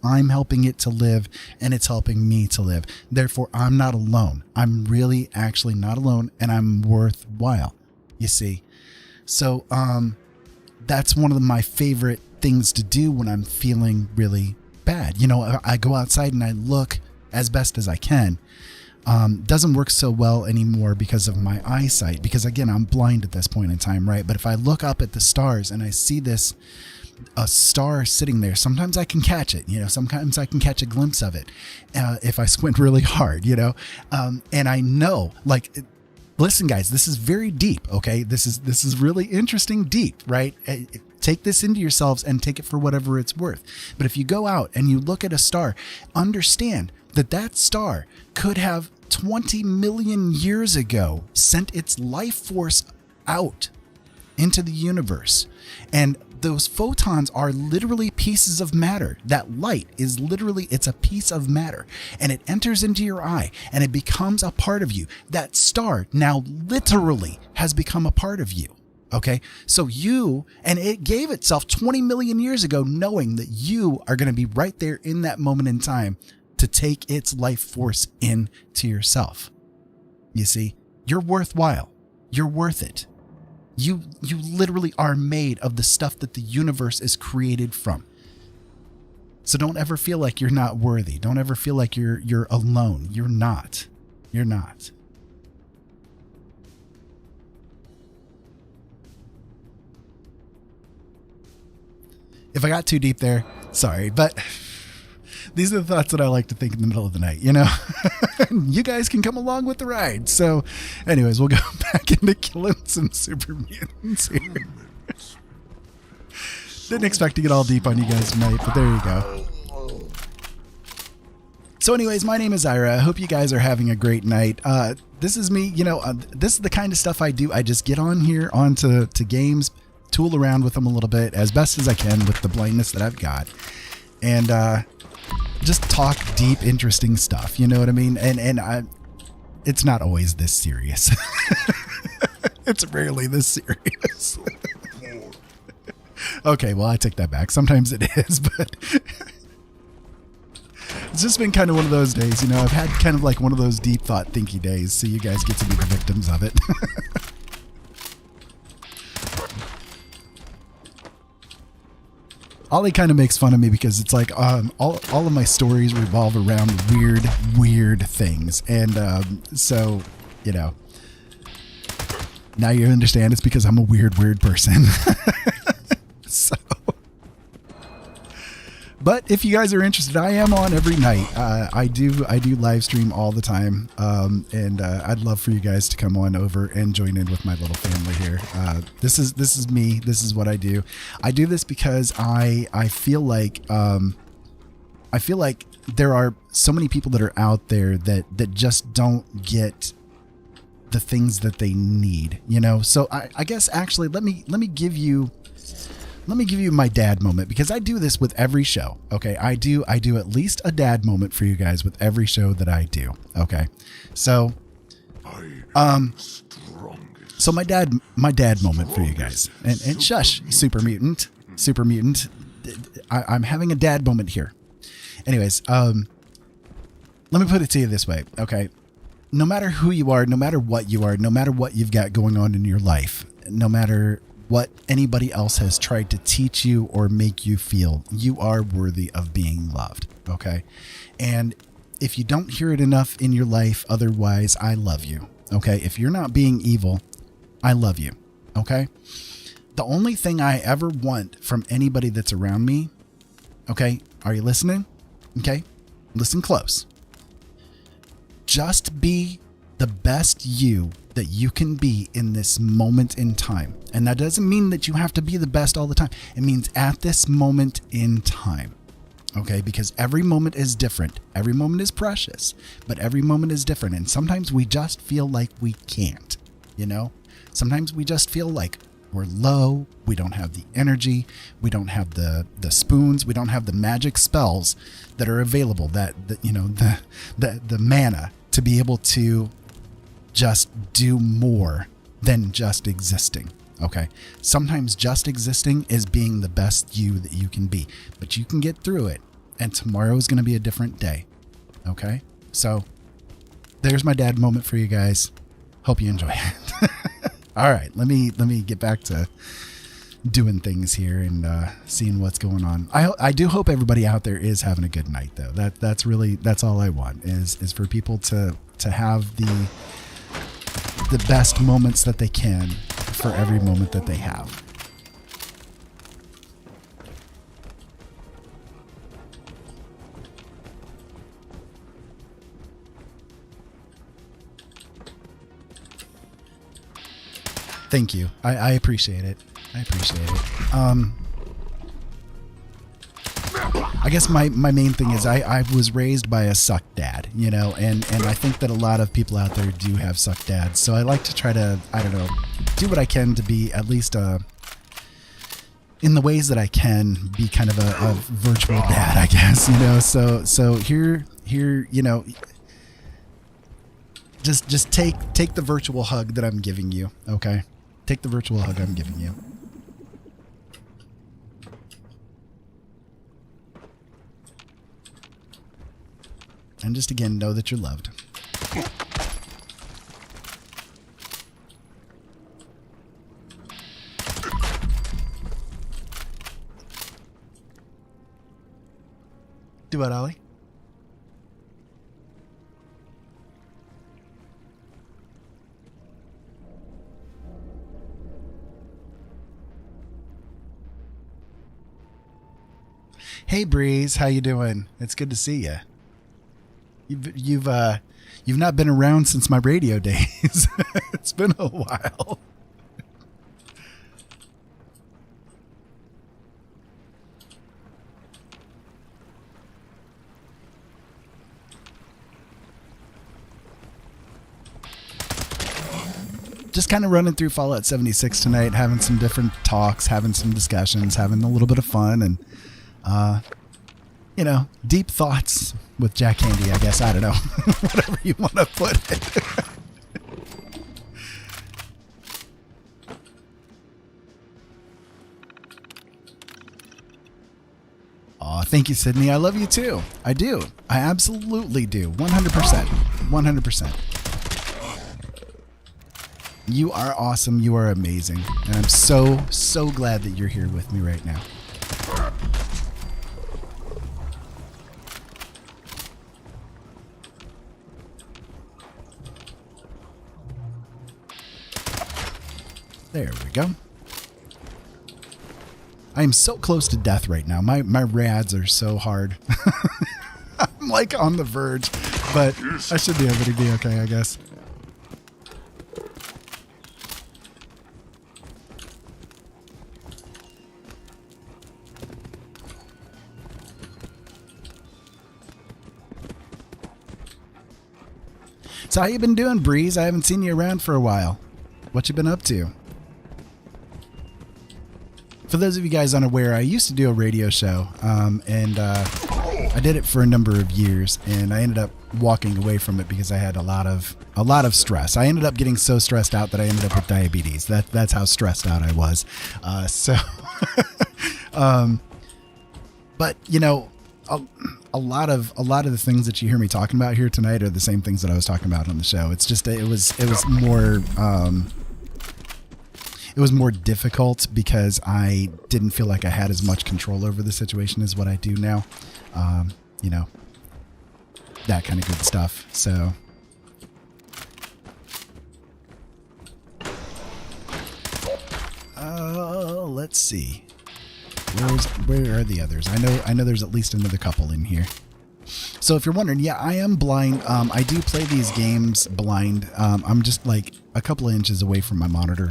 Speaker 1: I'm helping it to live, and it's helping me to live. Therefore, I'm not alone. I'm really actually not alone, and I'm worthwhile, you see. So that's one of my favorite things to do when I'm feeling really bad. You know, I go outside and I look as best as I can. Doesn't work so well anymore because of my eyesight, because again, I'm blind at this point in time, right? But if I look up at the stars and I see a star sitting there, sometimes I can catch it, you know, sometimes I can catch a glimpse of it if I squint really hard, you know, and I know, like, listen guys, this is very deep, okay? This is really interesting, deep, right? Take this into yourselves and take it for whatever it's worth. But if you go out and you look at a star, understand that star could have 20 million years ago sent its life force out into the universe, and those photons are literally pieces of matter. That light is literally, it's a piece of matter, and it enters into your eye and it becomes a part of you. That star now literally has become a part of you. Okay. So and it gave itself 20 million years ago, knowing that you are going to be right there in that moment in time to take its life force into yourself. You see, you're worthwhile. You're worth it. You literally are made of the stuff that the universe is created from. So don't ever feel like you're not worthy. Don't ever feel like you're alone. You're not. You're not. If I got too deep there, sorry, but these are the thoughts that I like to think in the middle of the night, you know? You guys can come along with the ride. So anyways, we'll go back into killing some super mutants here. Didn't expect to get all deep on you guys tonight, but there you go. So anyways, my name is Ira. I hope you guys are having a great night. This is me. This is the kind of stuff I do. I just get on here onto games, tool around with them a little bit as best as I can with the blindness that I've got, and just talk deep, interesting stuff. You know what I mean? And it's not always this serious. It's rarely this serious. Okay, well, I take that back. Sometimes it is, but it's just been kind of one of those days, I've had kind of like one of those deep thought thinky days, so you guys get to be the victims of it. Ollie kind of makes fun of me because it's like all of my stories revolve around weird things. And so, now you understand it's because I'm a weird person. So, but if you guys are interested, I am on every night. I do live stream all the time, and I'd love for you guys to come on over and join in with my little family here. This is me. This is what I do. I do this because I feel like there are so many people that are out there that just don't get the things that they need, So I guess actually let me give you my dad moment, because I do this with every show. Okay. I do at least a dad moment for you guys with every show that I do. Okay. So, so my dad moment for you guys, and shush, super mutant. I'm having a dad moment here. Anyways, let me put it to you this way. Okay. No matter who you are, no matter what you are, no matter what you've got going on in your life, no matter what anybody else has tried to teach you or make you feel, you are worthy of being loved. Okay. And if you don't hear it enough in your life, otherwise, I love you. Okay. If you're not being evil, I love you. Okay. The only thing I ever want from anybody that's around me. Okay. Are you listening? Okay. Listen close. Just be the best you that you can be in this moment in time. And that doesn't mean that you have to be the best all the time. It means at this moment in time. Okay? Because every moment is different. Every moment is precious, but every moment is different. And sometimes we just feel like we can't, Sometimes we just feel like we're low. We don't have the energy. We don't have the spoons. We don't have the magic spells that are available, the mana to be able to just do more than just existing. Okay. Sometimes just existing is being the best you that you can be, but you can get through it, and tomorrow is going to be a different day. Okay. So there's my dad moment for you guys. Hope you enjoy it. All right. Let me get back to doing things here and seeing what's going on. I do hope everybody out there is having a good night, though. That's all I want is for people to have the best moments that they can for every moment that they have. Thank you. I appreciate it. I guess my main thing is I was raised by a suck dad, and I think that a lot of people out there do have suck dads. So I like to try to, do what I can to be at least in the ways that I can be kind of a virtual dad, I guess, So here, just take the virtual hug that I'm giving you, okay? Take the virtual hug I'm giving you. And just again, know that you're loved. Do what, Ollie? Hey Breeze, how you doing? It's good to see you. You've not been around since my radio days. It's been a while. just kind of running through Fallout 76 tonight, having some different talks, having some discussions, having a little bit of fun, and deep thoughts with Jack Handy, I guess. I don't know. Whatever you want to put it. Aw, thank you, Sydney. I love you too. I do. I absolutely do. 100%. 100%. You are awesome. You are amazing. And I'm so, so glad that you're here with me right now. There we go. I am so close to death right now. My rads are so hard. I'm like on the verge, but I should be able to be okay, I guess. So how you been doing, Breeze? I haven't seen you around for a while. What you been up to? For those of you guys unaware, I used to do a radio show, and I did it for a number of years, and I ended up walking away from it because I had a lot of stress. I ended up getting so stressed out that I ended up with diabetes. That's how stressed out I was. But you know, a lot of the things that you hear me talking about here tonight are the same things that I was talking about on the show. It's just it was more. It was more difficult because I didn't feel like I had as much control over the situation as what I do now. You know, that kind of good stuff. So, let's see. Where are the others? I know there's at least another couple in here. So if you're wondering, yeah, I am blind. I do play these games blind. I'm just like a couple of inches away from my monitor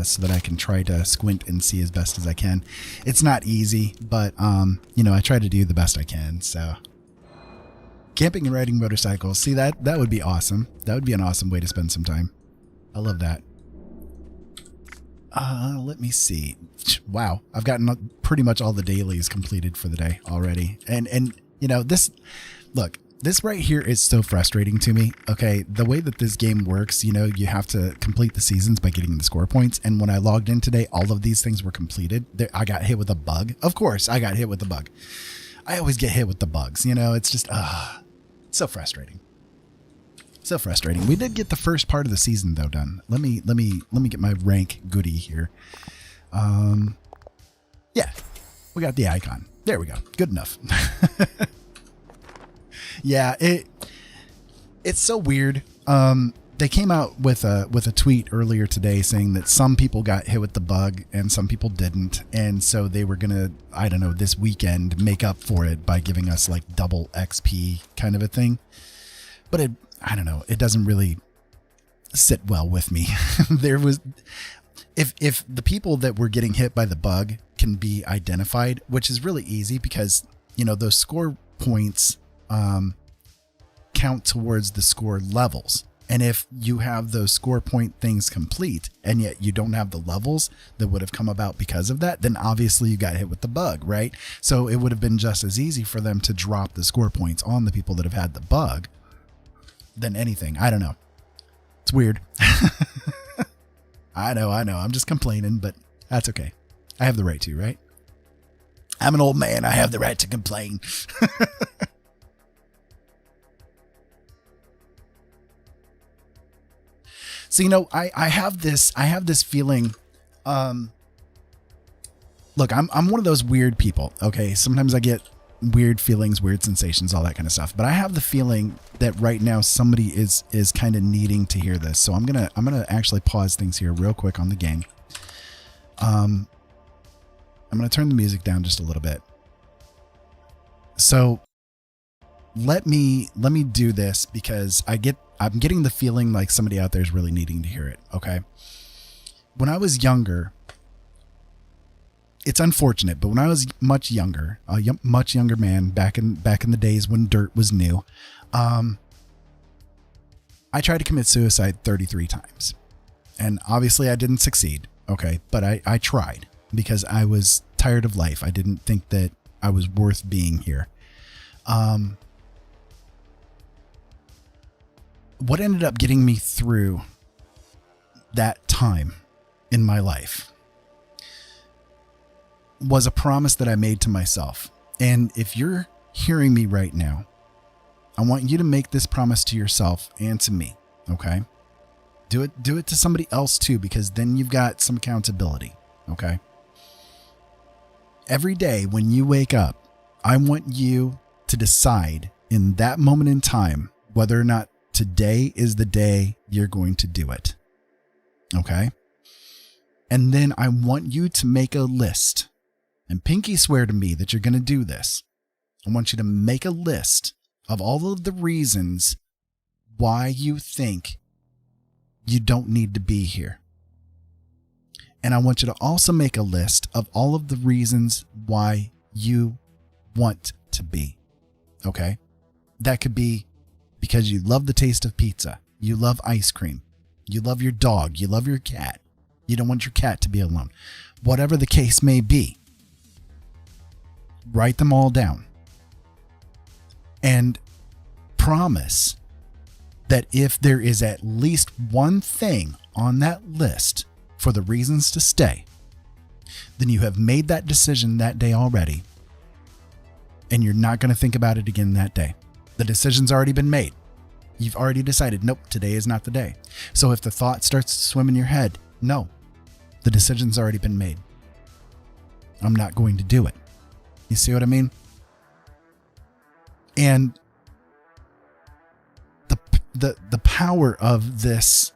Speaker 1: so that I can try to squint and see as best as I can. It's not easy, but, you know, I try to do the best I can. So camping and riding motorcycles. See, that would be awesome. That would be an awesome way to spend some time. I love that. Let me see. Wow. I've gotten pretty much all the dailies completed for the day already. And you know, this right here is so frustrating to me. Okay, the way that this game works, you know, you have to complete the seasons by getting the score points. And when I logged in today, all of these things were completed. I got hit with a bug. Of course, I got hit with the bug. I always get hit with the bugs. You know, it's just so frustrating. So frustrating. We did get the first part of the season though done. Let me get my rank goodie here. Yeah, we got the icon. There we go. Good enough. Yeah, it's so weird. They came out with a tweet earlier today saying that some people got hit with the bug and some people didn't, and so they were gonna, I don't know, this weekend make up for it by giving us like double XP kind of a thing. But I don't know, it doesn't really sit well with me. There was, if the people that were getting hit by the bug can be identified, which is really easy because, you know, those score points count towards the score levels. And if you have those score point things complete and yet you don't have the levels that would have come about because of that, then obviously you got hit with the bug, right? So it would have been just as easy for them to drop the score points on the people that have had the bug than anything. I don't know. It's weird. I know. I'm just complaining, but that's okay. I have the right to, right? I'm an old man. I have the right to complain. So, you know, I have this feeling, look, I'm one of those weird people. Okay. Sometimes I get weird feelings, weird sensations, all that kind of stuff. But I have the feeling that right now somebody is kind of needing to hear this. So I'm going to actually pause things here real quick on the game. I'm going to turn the music down just a little bit. So let me do this because I'm getting the feeling like somebody out there is really needing to hear it. Okay. When I was younger, it's unfortunate, but when I was much younger, much younger man back in the days when dirt was new, I tried to commit suicide 33 times. And obviously I didn't succeed. Okay. But I tried because I was tired of life. I didn't think that I was worth being here. What ended up getting me through that time in my life was a promise that I made to myself. And if you're hearing me right now, I want you to make this promise to yourself and to me. Okay. Do it to somebody else too, because then you've got some accountability. Okay. Every day when you wake up, I want you to decide in that moment in time whether or not today is the day you're going to do it. Okay. And then I want you to make a list, and pinky swear to me that you're going to do this. I want you to make a list of all of the reasons why you think you don't need to be here. And I want you to also make a list of all of the reasons why you want to be. Okay? That could be because you love the taste of pizza. You love ice cream. You love your dog. You love your cat. You don't want your cat to be alone. Whatever the case may be, write them all down. And promise that if there is at least one thing on that list for the reasons to stay, then you have made that decision that day already, and you're not going to think about it again that day. The decision's already been made. You've already decided, nope, today is not the day. So if the thought starts to swim in your head, no, the decision's already been made. I'm not going to do it. You see what I mean? And the power of this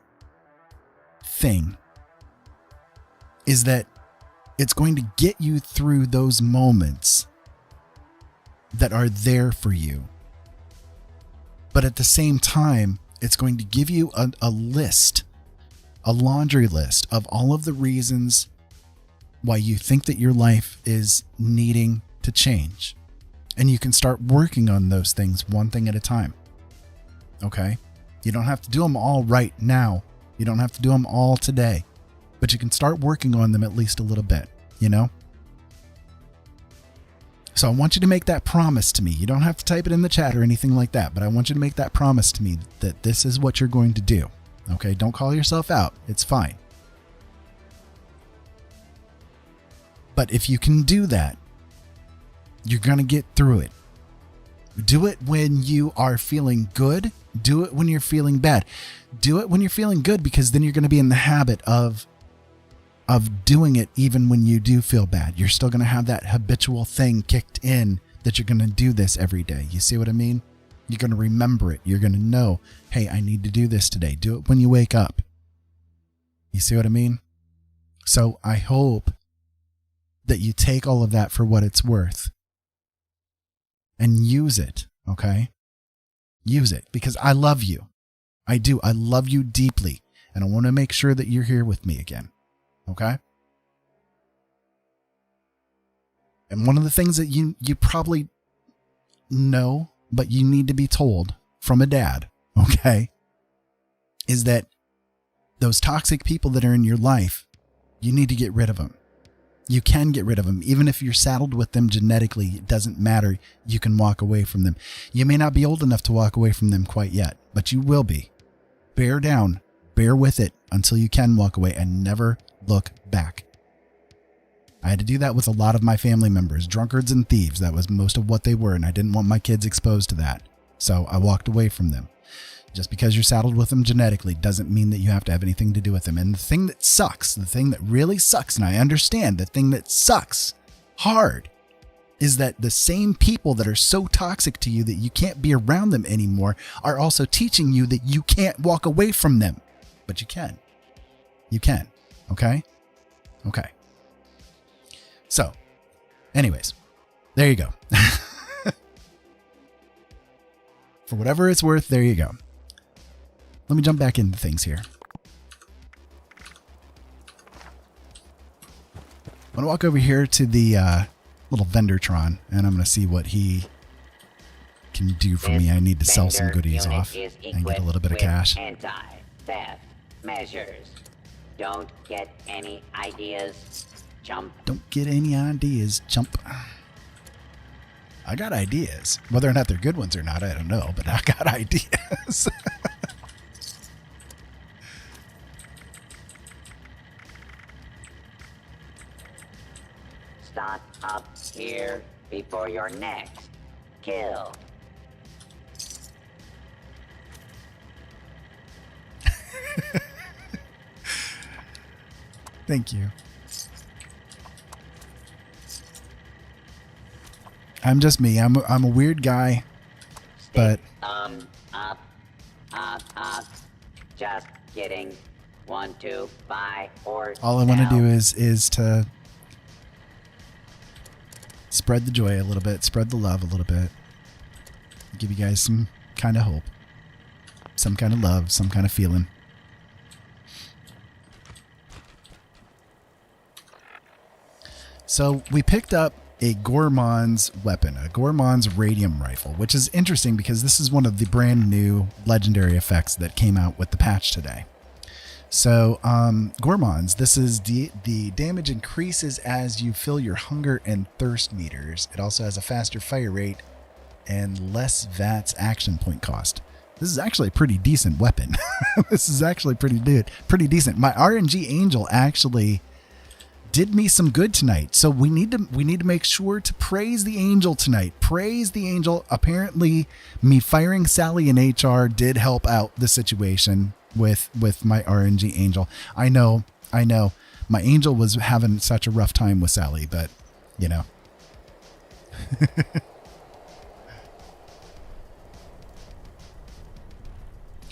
Speaker 1: thing is that it's going to get you through those moments that are there for you. But at the same time, it's going to give you a list, a laundry list of all of the reasons why you think that your life is needing to change. And you can start working on those things one thing at a time. Okay? You don't have to do them all right now. You don't have to do them all today. But you can start working on them at least a little bit, you know? So I want you to make that promise to me. You don't have to type it in the chat or anything like that, but I want you to make that promise to me that this is what you're going to do. Okay? Don't call yourself out. It's fine. But if you can do that, you're going to get through it. Do it when you are feeling good. Do it when you're feeling bad. Do it when you're feeling good, because then you're going to be in the habit of doing it even when you do feel bad. You're still going to have that habitual thing kicked in that you're going to do this every day. You see what I mean? You're going to remember it. You're going to know, hey, I need to do this today. Do it when you wake up. You see what I mean? So I hope that you take all of that for what it's worth and use it, okay? Use it, because I love you. I do. I love you deeply, and I want to make sure that you're here with me again, okay? And one of the things that you probably know, but you need to be told from a dad, okay, is that those toxic people that are in your life, you need to get rid of them. You can get rid of them. Even if you're saddled with them genetically, it doesn't matter. You can walk away from them. You may not be old enough to walk away from them quite yet, but you will be. Bear down, bear with it until you can walk away, and never look back. I had to do that with a lot of my family members, drunkards and thieves. That was most of what they were, and I didn't want my kids exposed to that. So I walked away from them. Just because you're saddled with them genetically doesn't mean that you have to have anything to do with them. And the thing that sucks, the thing that really sucks, and I understand the thing that sucks hard, is that the same people that are so toxic to you that you can't be around them anymore are also teaching you that you can't walk away from them. But you can. You can. Okay? Okay. So, anyways, there you go. For whatever it's worth, there you go. Let me jump back into things here. I'm going to walk over here to the little Vendortron, and I'm going to see what he can do for me. I need to sell some goodies off and get a little bit of cash.
Speaker 2: Anti-theft measures. Don't get any ideas, chump.
Speaker 1: Don't get any ideas, chump. I got ideas. Whether or not they're good ones or not, I don't know, but I got ideas.
Speaker 2: Start up here before your next kill.
Speaker 1: Thank you. I'm just me. I'm a weird guy, but
Speaker 2: up. Just kidding. 1, 2, bye, or
Speaker 1: all I want to do is to spread the joy a little bit, spread the love a little bit, give you guys some kind of hope, some kind of love, some kind of feeling. So we picked up a Gourmand's weapon, a Gourmand's radium rifle, which is interesting because this is one of the brand new legendary effects that came out with the patch today. So Gourmand's, this is the damage increases as you fill your hunger and thirst meters. It also has a faster fire rate and less VATS action point cost. This is actually a pretty decent weapon. This is actually pretty decent. My RNG Angel actually did me some good tonight. So we need to make sure to praise the angel tonight. Praise the angel. Apparently me firing Sally in HR did help out the situation with my RNG Angel. I know. My angel was having such a rough time with Sally, but you know.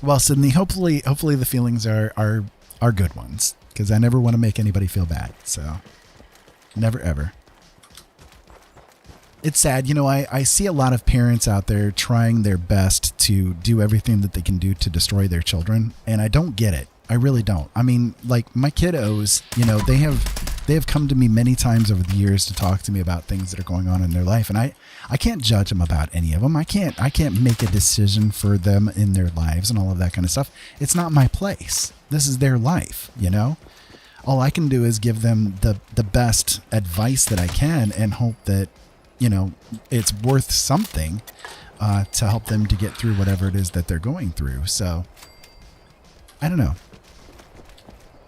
Speaker 1: Well, Sydney, hopefully the feelings are good ones, because I never want to make anybody feel bad. So never, ever. It's sad. You know, I see a lot of parents out there trying their best to do everything that they can do to destroy their children. And I don't get it. I really don't. I mean, like my kiddos, you know, they have come to me many times over the years to talk to me about things that are going on in their life. And I can't judge them about any of them. I can't make a decision for them in their lives and all of that kind of stuff. It's not my place. This is their life, you know? All I can do is give them the best advice that I can and hope that, you know, it's worth something to help them to get through whatever it is that they're going through. So, I don't know.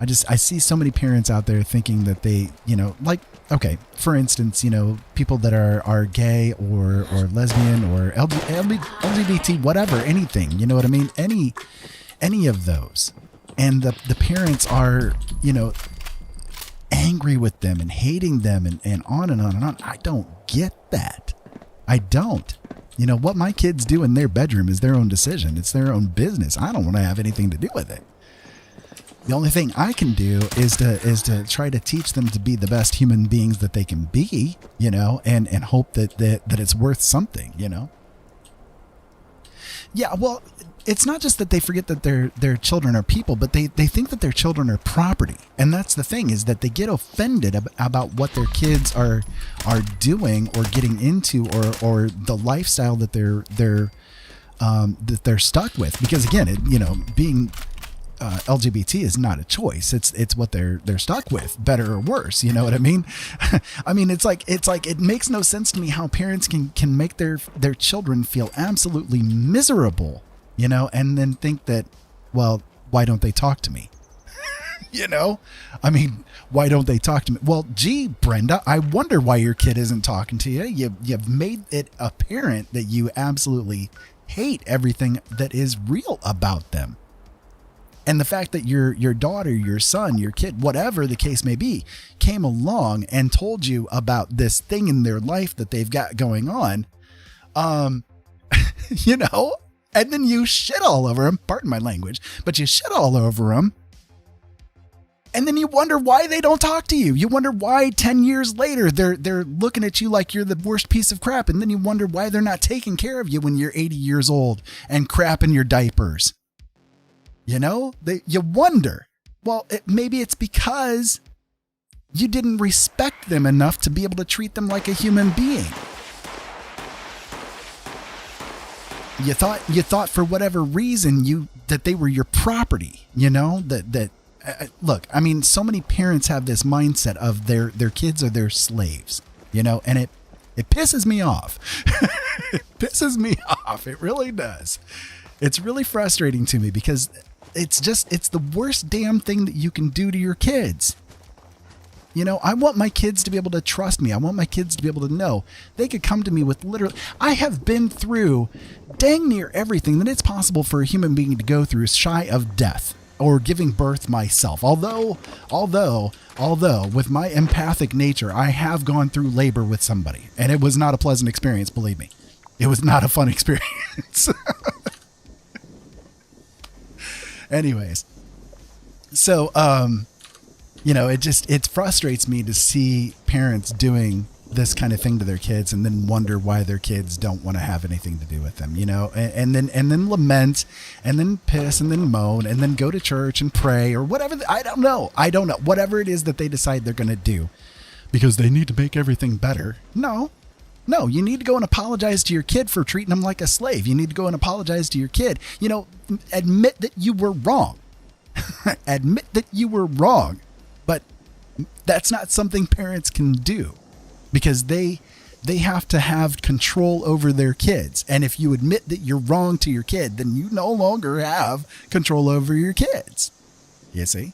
Speaker 1: I see so many parents out there thinking that they, you know, like, okay, for instance, you know, people that are gay or lesbian or LGBT, whatever, anything, you know what I mean? Any of those. And the parents are, you know, angry with them and hating them and on and on and on. I don't get that. I don't. You know, what my kids do in their bedroom is their own decision. It's their own business. I don't want to have anything to do with it. The only thing I can do is to try to teach them to be the best human beings that they can be, you know, and hope that it's worth something, you know. Yeah, well, it's not just that they forget that their children are people, but they think that their children are property. And that's the thing, is that they get offended about what their kids are doing or getting into or the lifestyle that they're stuck with. Because again, you know, being LGBT is not a choice. It's what they're stuck with, better or worse. You know what I mean? I mean, it's like it makes no sense to me how parents can make their children feel absolutely miserable, you know, and then think that, well, why don't they talk to me? You know, I mean, why don't they talk to me? Well, gee, Brenda, I wonder why your kid isn't talking to you. You've made it apparent that you absolutely hate everything that is real about them. And the fact that your daughter, your son, your kid, whatever the case may be, came along and told you about this thing in their life that they've got going on, you know, and then you shit all over them, pardon my language, but you shit all over them. And then you wonder why they don't talk to you. You wonder why 10 years later they're looking at you like you're the worst piece of crap. And then you wonder why they're not taking care of you when you're 80 years old and crap in your diapers. You know, you wonder, well, maybe it's because you didn't respect them enough to be able to treat them like a human being. You thought for whatever reason that they were your property, you know, that look, I mean, so many parents have this mindset of their kids are their slaves, you know, and it pisses me off. It pisses me off. It really does. It's really frustrating to me because it's the worst damn thing that you can do to your kids. You know, I want my kids to be able to trust me. I want my kids to be able to know they could come to me with literally, I have been through dang near everything that it's possible for a human being to go through shy of death or giving birth myself. Although with my empathic nature, I have gone through labor with somebody and it was not a pleasant experience. Believe me, it was not a fun experience. Anyways, so, you know, it frustrates me to see parents doing this kind of thing to their kids and then wonder why their kids don't want to have anything to do with them, you know, and then lament and then piss and then moan and then go to church and pray or whatever. I don't know. Whatever it is that they decide they're going to do because they need to make everything better. No, you need to go and apologize to your kid for treating them like a slave. You need to go and apologize to your kid. You know, admit that you were wrong. Admit that you were wrong. But that's not something parents can do because they have to have control over their kids. And if you admit that you're wrong to your kid, then you no longer have control over your kids. You see?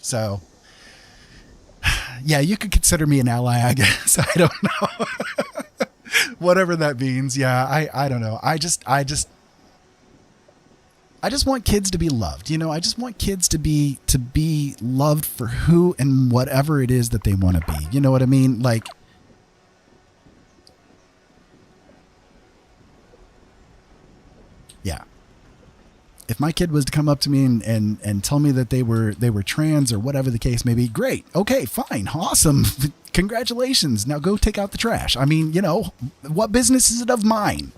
Speaker 1: So, yeah, you could consider me an ally, I guess. I don't know. Whatever that means. Yeah, I don't know. I just want kids to be loved. You know, I just want kids to be loved for who and whatever it is that they want to be. You know what I mean? Like, yeah. If my kid was to come up to me and tell me that they were trans or whatever the case may be, great. Okay, fine. Awesome. Congratulations. Now go take out the trash. I mean, you know, what business is it of mine?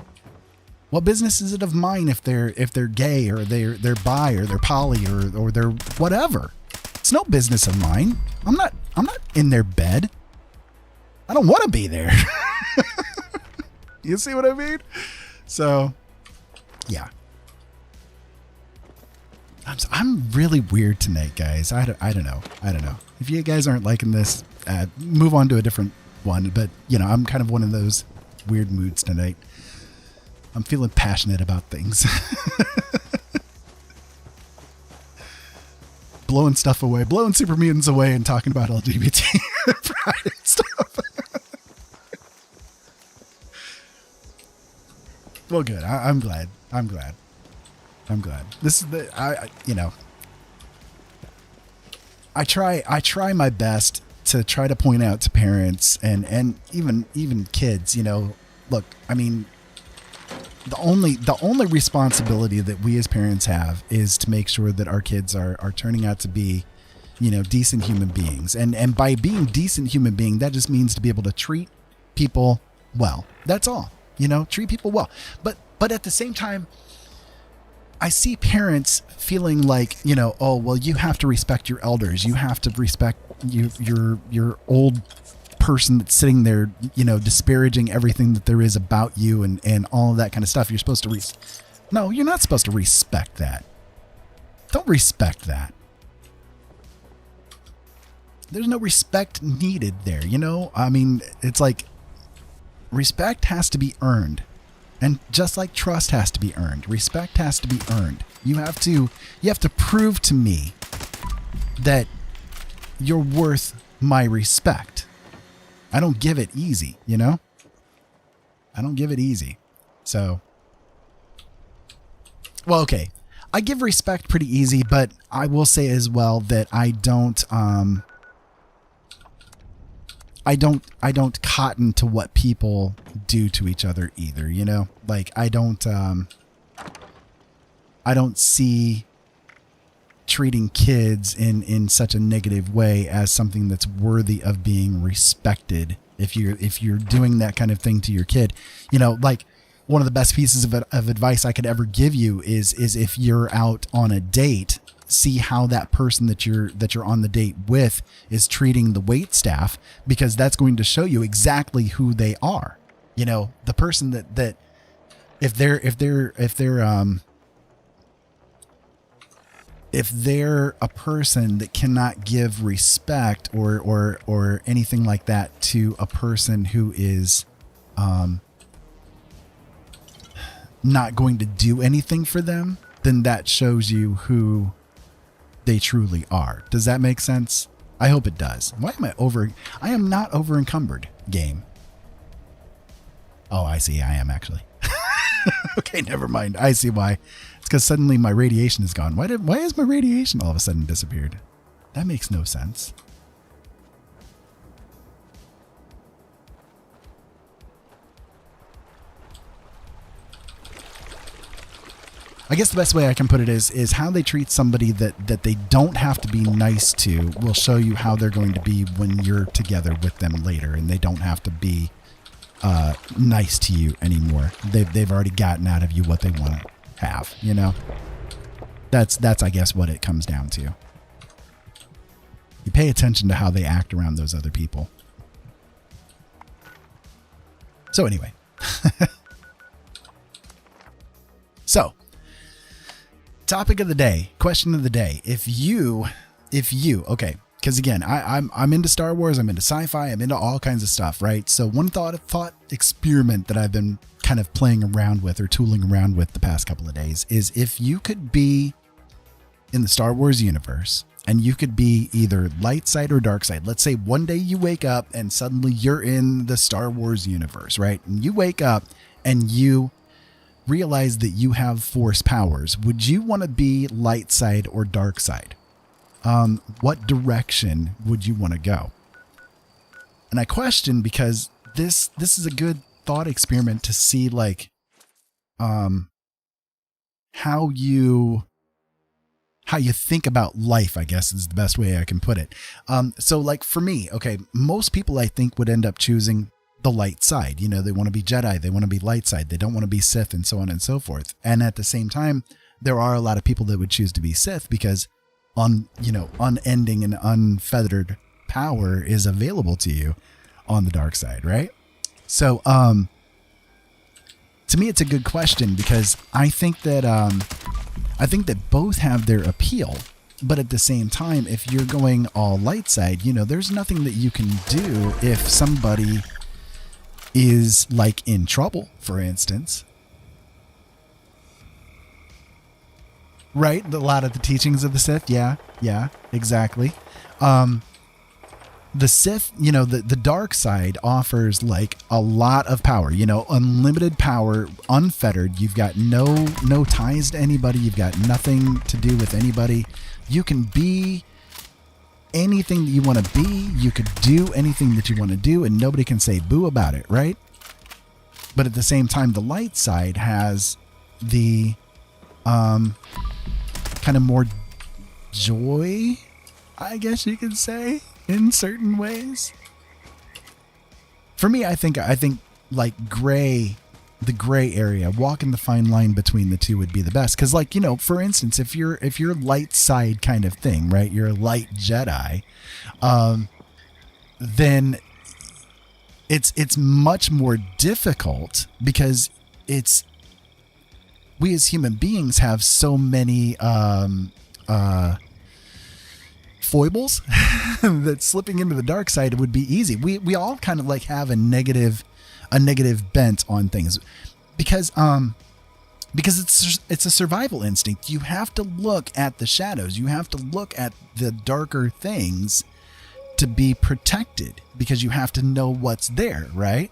Speaker 1: What business is it of mine if they're gay or they're bi or they're poly or they're whatever? It's no business of mine. I'm not in their bed. I don't want to be there. You see what I mean? So, yeah. I'm really weird tonight, guys. I don't know. If you guys aren't liking this, move on to a different one. But, you know, I'm kind of one of those weird moods tonight. I'm feeling passionate about things. Blowing stuff away, blowing super mutants away and talking about LGBT pride and stuff. Well, good. I'm glad. This is I try my best to try to point out to parents and even kids, you know, look, I mean, the only responsibility that we as parents have is to make sure that our kids are turning out to be, you know, decent human beings. And by being decent human being, that just means to be able to treat people well. That's all, you know, treat people well. But at the same time, I see parents feeling like, you know, oh, well, you have to respect your elders. You have to respect your old person that's sitting there, you know, disparaging everything that there is about you and all of that kind of stuff. You're supposed to no, you're not supposed to respect that. Don't respect that. There's no respect needed there, you know? I mean, it's like respect has to be earned. And just like trust has to be earned, respect has to be earned. You have to prove to me that you're worth my respect. I don't give it easy, you know? I don't give it easy. So, well, okay. I give respect pretty easy, but I will say as well that I don't cotton to what people do to each other either, you know? Like I don't see treating kids in such a negative way as something that's worthy of being respected. If you're doing that kind of thing to your kid, you know, like one of the best pieces of advice I could ever give you is if you're out on a date, see how that person that you're on the date with is treating the wait staff, because that's going to show you exactly who they are. You know, the person that if they're if they're a person that cannot give respect or anything like that to a person who is not going to do anything for them, then that shows you who they truly are. Does that make sense? I hope it does. Why am I am not over encumbered, game. Oh, I see. I am actually. Okay, never mind. I see why. It's because suddenly my radiation is gone. Why has my radiation all of a sudden disappeared? That makes no sense. I guess the best way I can put it is how they treat somebody that they don't have to be nice to will show you how they're going to be when you're together with them later, and they don't have to be nice to you anymore. They've already gotten out of you what they want to have, you know? That's I guess what it comes down to. You pay attention to how they act around those other people. So anyway. So, topic of the day, question of the day. If you, okay, because again, I'm into Star Wars, I'm into sci-fi, I'm into all kinds of stuff, right? So one thought experiment that I've been kind of playing around with or tooling around with the past couple of days is if you could be in the Star Wars universe and you could be either light side or dark side. Let's say one day you wake up and suddenly you're in the Star Wars universe, right? And you wake up and you realize that you have force powers. Would you want to be light side or dark side? What direction would you want to go? And I question because this is a good thought experiment to see like how you think about life, I guess is the best way I can put it. So like for me, okay, most people I think would end up choosing the light side. You know, they want to be Jedi, they want to be light side, they don't want to be Sith, and so on and so forth. And at the same time, there are a lot of people that would choose to be Sith because unending and unfeathered power is available to you on the dark side, right? So to me it's a good question because I think that both have their appeal. But at the same time, if you're going all light side, you know, there's nothing that you can do if somebody is like in trouble, for instance. Right? A lot of the teachings of the Sith. Yeah, exactly. The Sith, you know, the dark side offers like a lot of power, you know, unlimited power, unfettered. You've got no ties to anybody. You've got nothing to do with anybody. You can be anything that you want to be. You could do anything that you want to do and nobody can say boo about it, right? But at the same time, the light side has the kind of more joy, I guess you could say, in certain ways. For me, I think like the gray area, walking the fine line between the two would be the best. Because, like, you know, for instance, if you're light side kind of thing, right? You're a light Jedi, then it's much more difficult because we as human beings have so many foibles that slipping into the dark side would be easy. We all kind of like have a negative bent on things because it's a survival instinct. You have to look at the shadows. You have to look at the darker things to be protected because you have to know what's there, right?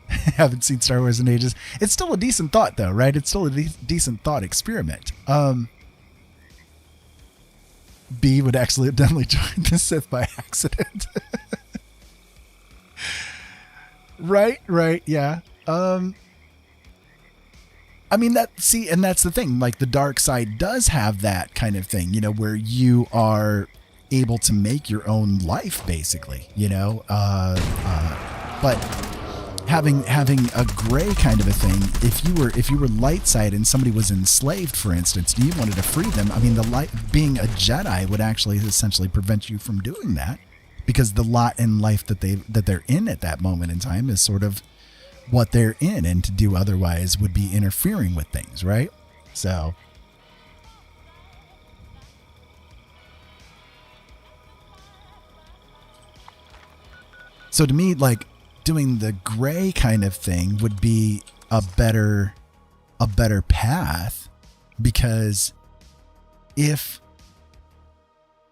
Speaker 1: Haven't seen Star Wars in ages. It's still a decent thought though, right? It's still a decent thought experiment. B would accidentally join the Sith by accident. Right, yeah. I mean, that's the thing. Like, the dark side does have that kind of thing, you know, where you are able to make your own life, basically, you know. But having a gray kind of a thing, if you were light side and somebody was enslaved, for instance, and you wanted to free them, I mean, being a Jedi would actually essentially prevent you from doing that. Because the lot in life that they're in at that moment in time is sort of what they're in, and to do otherwise would be interfering with things, right? So So to me, like, doing the gray kind of thing would be a better path, because if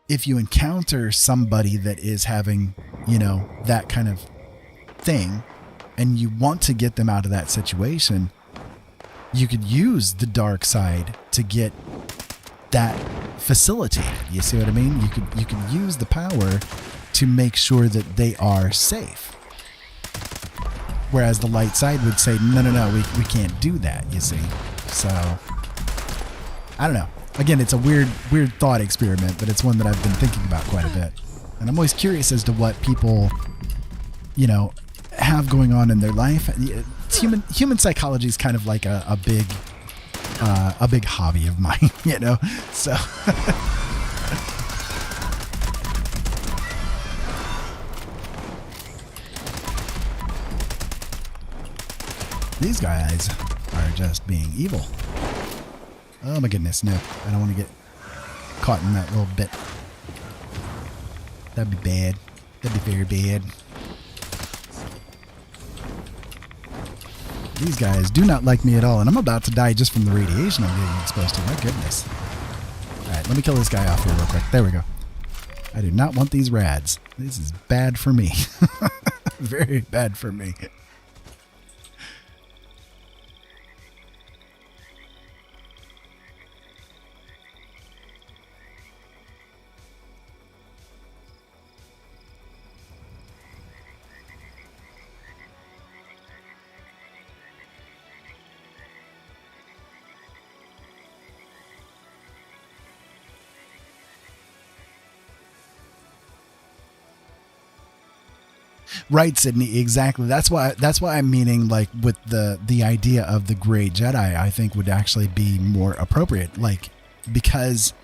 Speaker 1: you encounter somebody that is having, that kind of thing, and you want to get them out of that situation, you could use the dark side to get that facilitated. You see what I mean? You could use the power to make sure that they are safe. Whereas the light side would say, no, we can't do that, you see. So, I don't know. Again, it's a weird thought experiment, but it's one that I've been thinking about quite a bit. And I'm always curious as to what people, have going on in their life. It's human psychology is kind of like a big hobby of mine, So these guys are just being evil. Oh my goodness, no. I don't want to get caught in that little bit. That'd be bad. That'd be very bad. These guys do not like me at all, and I'm about to die just from the radiation I'm getting exposed to. My goodness. Alright, let me kill this guy off here real quick. There we go. I do not want these rads. This is bad for me. Very bad for me. Right, Sydney, exactly. That's why I'm meaning, like, with the idea of the Gray Jedi, I think would actually be more appropriate, like, because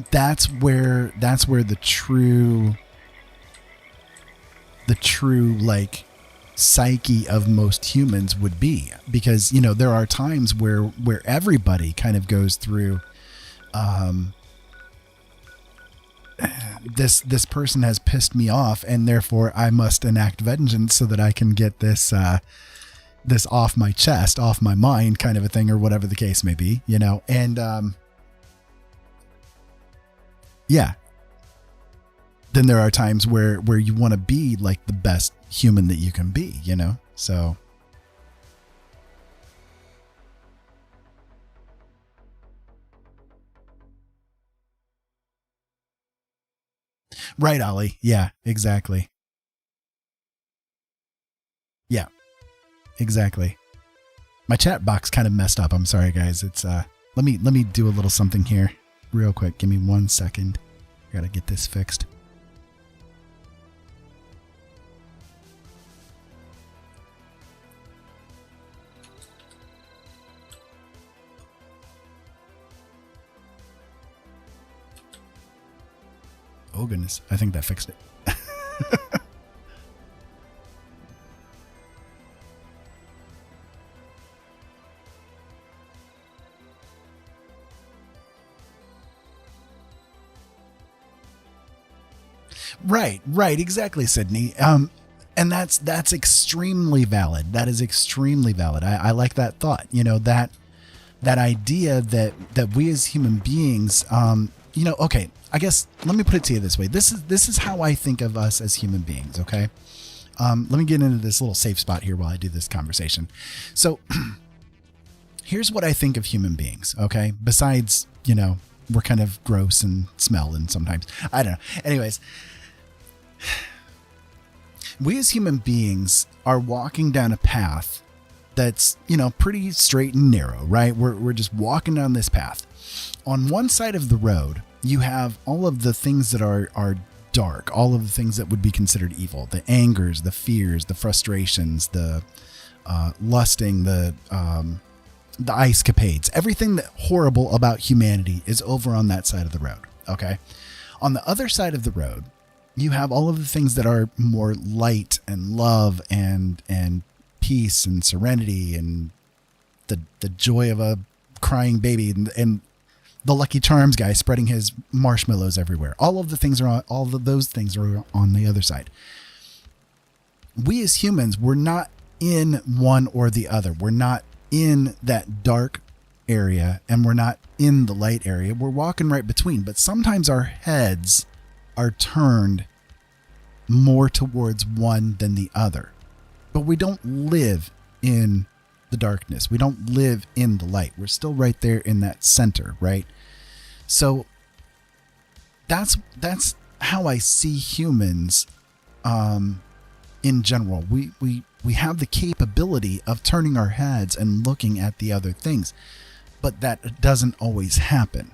Speaker 1: that's where the true like psyche of most humans would be, because there are times where everybody kind of goes through this person has pissed me off, and therefore I must enact vengeance so that I can get this this off my chest, off my mind, kind of a thing, or whatever the case may be, and yeah. Then there are times where you want to be like the best human that you can be, so. Right, Ollie. Yeah, exactly. Yeah, exactly. My chat box kind of messed up. I'm sorry, guys. It's let me do a little something here real quick. Give me 1 second. I gotta get this fixed. Oh goodness, I think that fixed it. Right, exactly, Sydney. And that's extremely valid. That is extremely valid. I like that thought. That idea that we as human beings, okay, I guess let me put it to you this way. This is how I think of us as human beings. Okay. Let me get into this little safe spot here while I do this conversation. So here's what I think of human beings. Okay. Besides, we're kind of gross and smell, and sometimes I don't know. Anyways, we as human beings are walking down a path that's, pretty straight and narrow, right? We're just walking down this path. On one side of the road, you have all of the things that are dark, all of the things that would be considered evil, the angers, the fears, the frustrations, the lusting, the ice capades, everything that horrible about humanity is over on that side of the road. Okay. On the other side of the road, you have all of the things that are more light and love and peace and serenity and the joy of a crying baby and the Lucky Charms guy spreading his marshmallows everywhere. All of those things are on the other side. we as humans, we're not in one or the other. We're not in that dark area and we're not in the light area. We're walking right between, but sometimes our heads are turned more towards one than the other. But we don't live in the darkness. We don't live in the light. We're still right there in that center, right? So that's how I see humans in general. We have the capability of turning our heads and looking at the other things, but that doesn't always happen.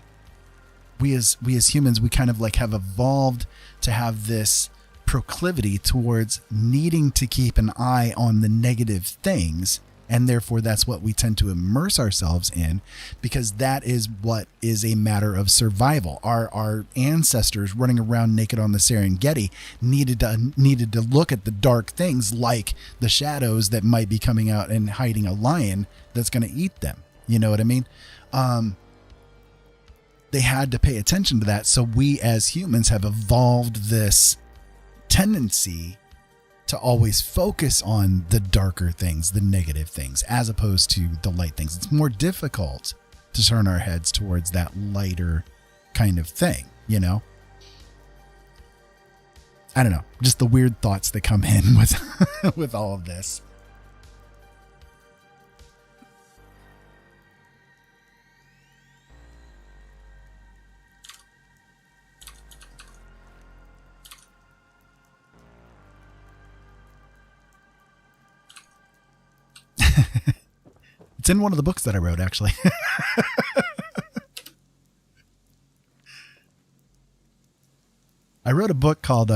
Speaker 1: We as humans, we kind of like have evolved to have this proclivity towards needing to keep an eye on the negative things, and therefore that's what we tend to immerse ourselves in, because that is what is a matter of survival. Our ancestors running around naked on the Serengeti needed to look at the dark things, like the shadows that might be coming out and hiding a lion that's going to eat them. You know what I mean? They had to pay attention to that. So we as humans have evolved this tendency to always focus on the darker things, the negative things, as opposed to the light things. It's more difficult to turn our heads towards that lighter kind of thing, you know? I don't know, just the weird thoughts that come in with with all of this. It's in one of the books that I wrote, actually. I wrote a book called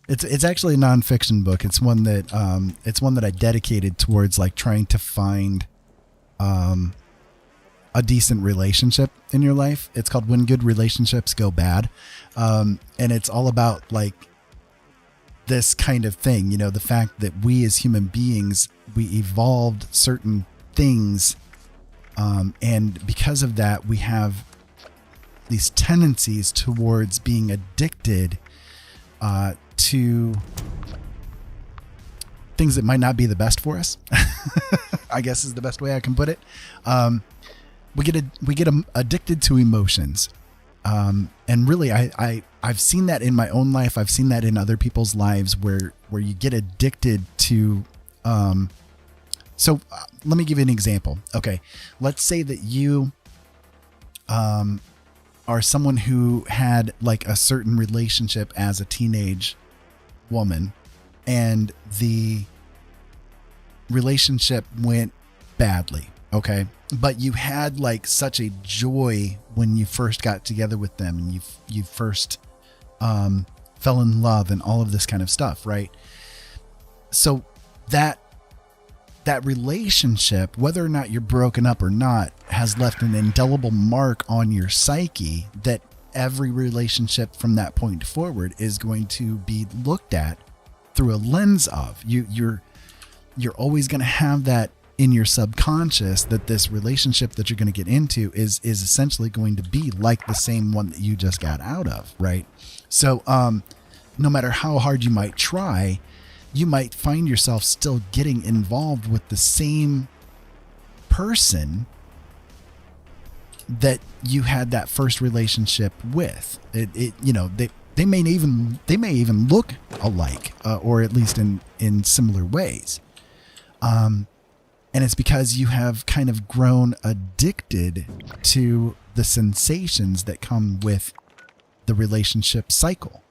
Speaker 1: it's actually a nonfiction book. It's one that I dedicated towards like trying to find a decent relationship in your life. It's called When Good Relationships Go Bad. And it's all about like this kind of thing, you know, the fact that we as human beings, we evolved certain things, and because of that we have these tendencies towards being addicted to things that might not be the best for us. I guess is the best way I can put it. We get addicted to emotions, and really I've seen that in my own life. I've seen that in other people's lives where you get addicted to so let me give you an example. Okay. Let's say that you are someone who had like a certain relationship as a teenage woman, and the relationship went badly. Okay. But you had like such a joy when you first got together with them, and you first fell in love and all of this kind of stuff. Right. So that relationship, whether or not you're broken up or not, has left an indelible mark on your psyche that every relationship from that point forward is going to be looked at through a lens of. You're always going to have that in your subconscious, that this relationship that you're going to get into is essentially going to be like the same one that you just got out of, right? So no matter how hard you might try, you might find yourself still getting involved with the same person that you had that first relationship with. It you know, they may even look alike, or at least in similar ways. And it's because you have kind of grown addicted to the sensations that come with the relationship cycle.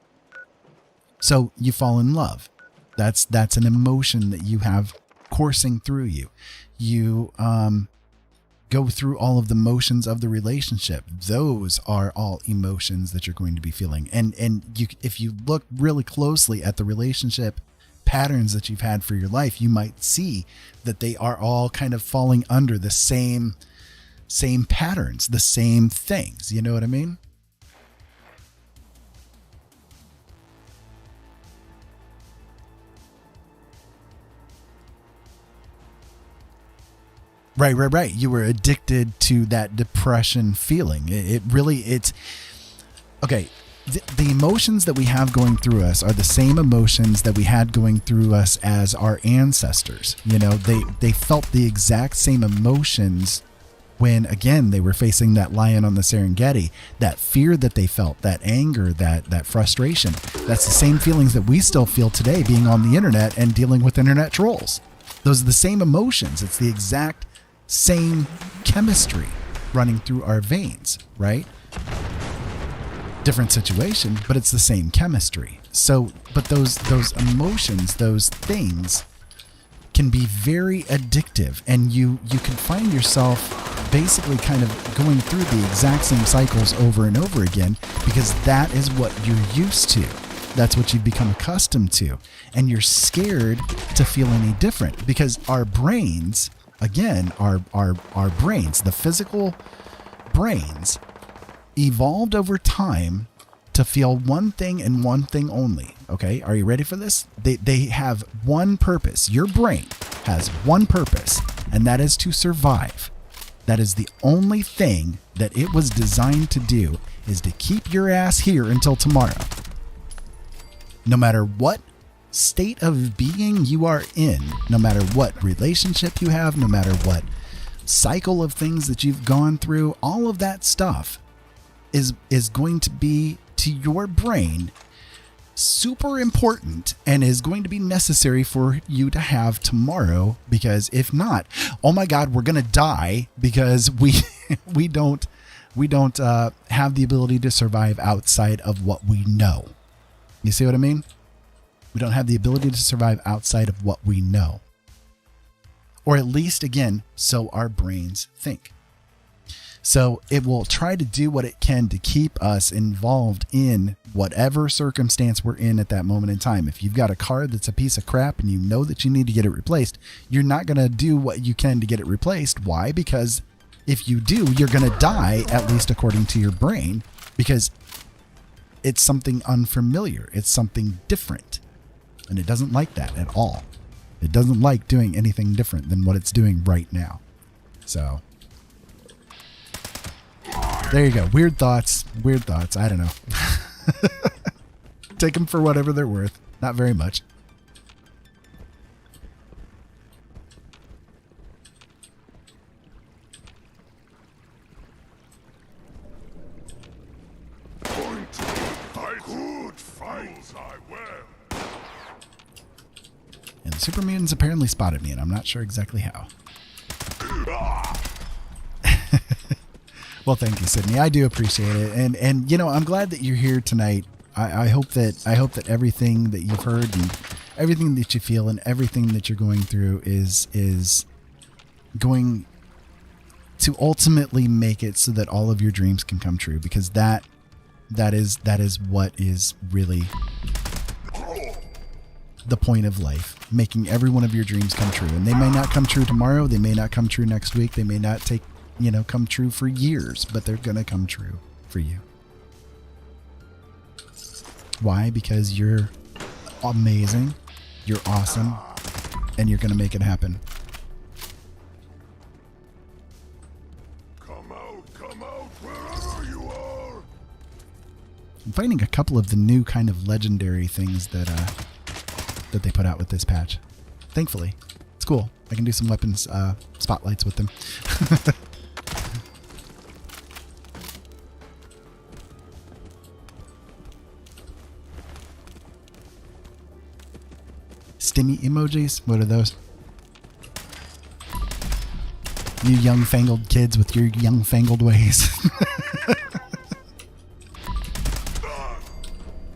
Speaker 1: So you fall in love. That's an emotion that you have coursing through you. You go through all of the motions of the relationship. Those are all emotions that you're going to be feeling. And if you look really closely at the relationship patterns that you've had for your life, you might see that they are all kind of falling under the same patterns, the same things. You know what I mean? Right. You were addicted to that depression feeling. It's okay. the emotions that we have going through us are the same emotions that we had going through us as our ancestors. You know, they felt the exact same emotions when, again, they were facing that lion on the Serengeti. That fear that they felt, that anger, that frustration, that's the same feelings that we still feel today being on the internet and dealing with internet trolls. Those are the same emotions. It's the exact same chemistry running through our veins, right? Different situation, but it's the same chemistry. So, but those emotions, those things can be very addictive, and you can find yourself basically kind of going through the exact same cycles over and over again, because that is what you're used to. That's what you've become accustomed to. And you're scared to feel any different, because our brains, again, our brains, the physical brains, evolved over time to feel one thing and one thing only. Okay, are you ready for this? They have one purpose. Your brain has one purpose, and that is to survive. That is the only thing that it was designed to do, is to keep your ass here until tomorrow. No matter what state of being you are in, no matter what relationship you have, no matter what cycle of things that you've gone through, all of that stuff is going to be, to your brain, super important and is going to be necessary for you to have tomorrow. Because if not, oh my God, we're going to die, because we don't have the ability to survive outside of what we know. You see what I mean? We don't have the ability to survive outside of what we know. Or at least, again, so our brains think. So it will try to do what it can to keep us involved in whatever circumstance we're in at that moment in time. If you've got a car that's a piece of crap and you know that you need to get it replaced, you're not going to do what you can to get it replaced. Why? Because if you do, you're going to die, at least according to your brain, because it's something unfamiliar. It's something different. And it doesn't like that at all. It doesn't like doing anything different than what it's doing right now. So there you go. Weird thoughts. I don't know. Take them for whatever they're worth. Not very much. And the super mutants apparently spotted me, and I'm not sure exactly how. Well, thank you, Sydney. I do appreciate it, and you know, I'm glad that you're here tonight. I hope that everything that you've heard and everything that you feel and everything that you're going through is going to ultimately make it so that all of your dreams can come true, because that is what is really the point of life, making every one of your dreams come true. And they may not come true tomorrow, they may not come true next week, they may not come true for years, but they're gonna come true for you. Why? Because you're amazing, you're awesome, and you're gonna make it happen.
Speaker 3: Come out, wherever you are.
Speaker 1: I'm finding a couple of the new kind of legendary things that they put out with this patch. Thankfully, it's cool. I can do some weapons spotlights with them. Stimmy emojis? What are those? You young fangled kids with your young fangled ways.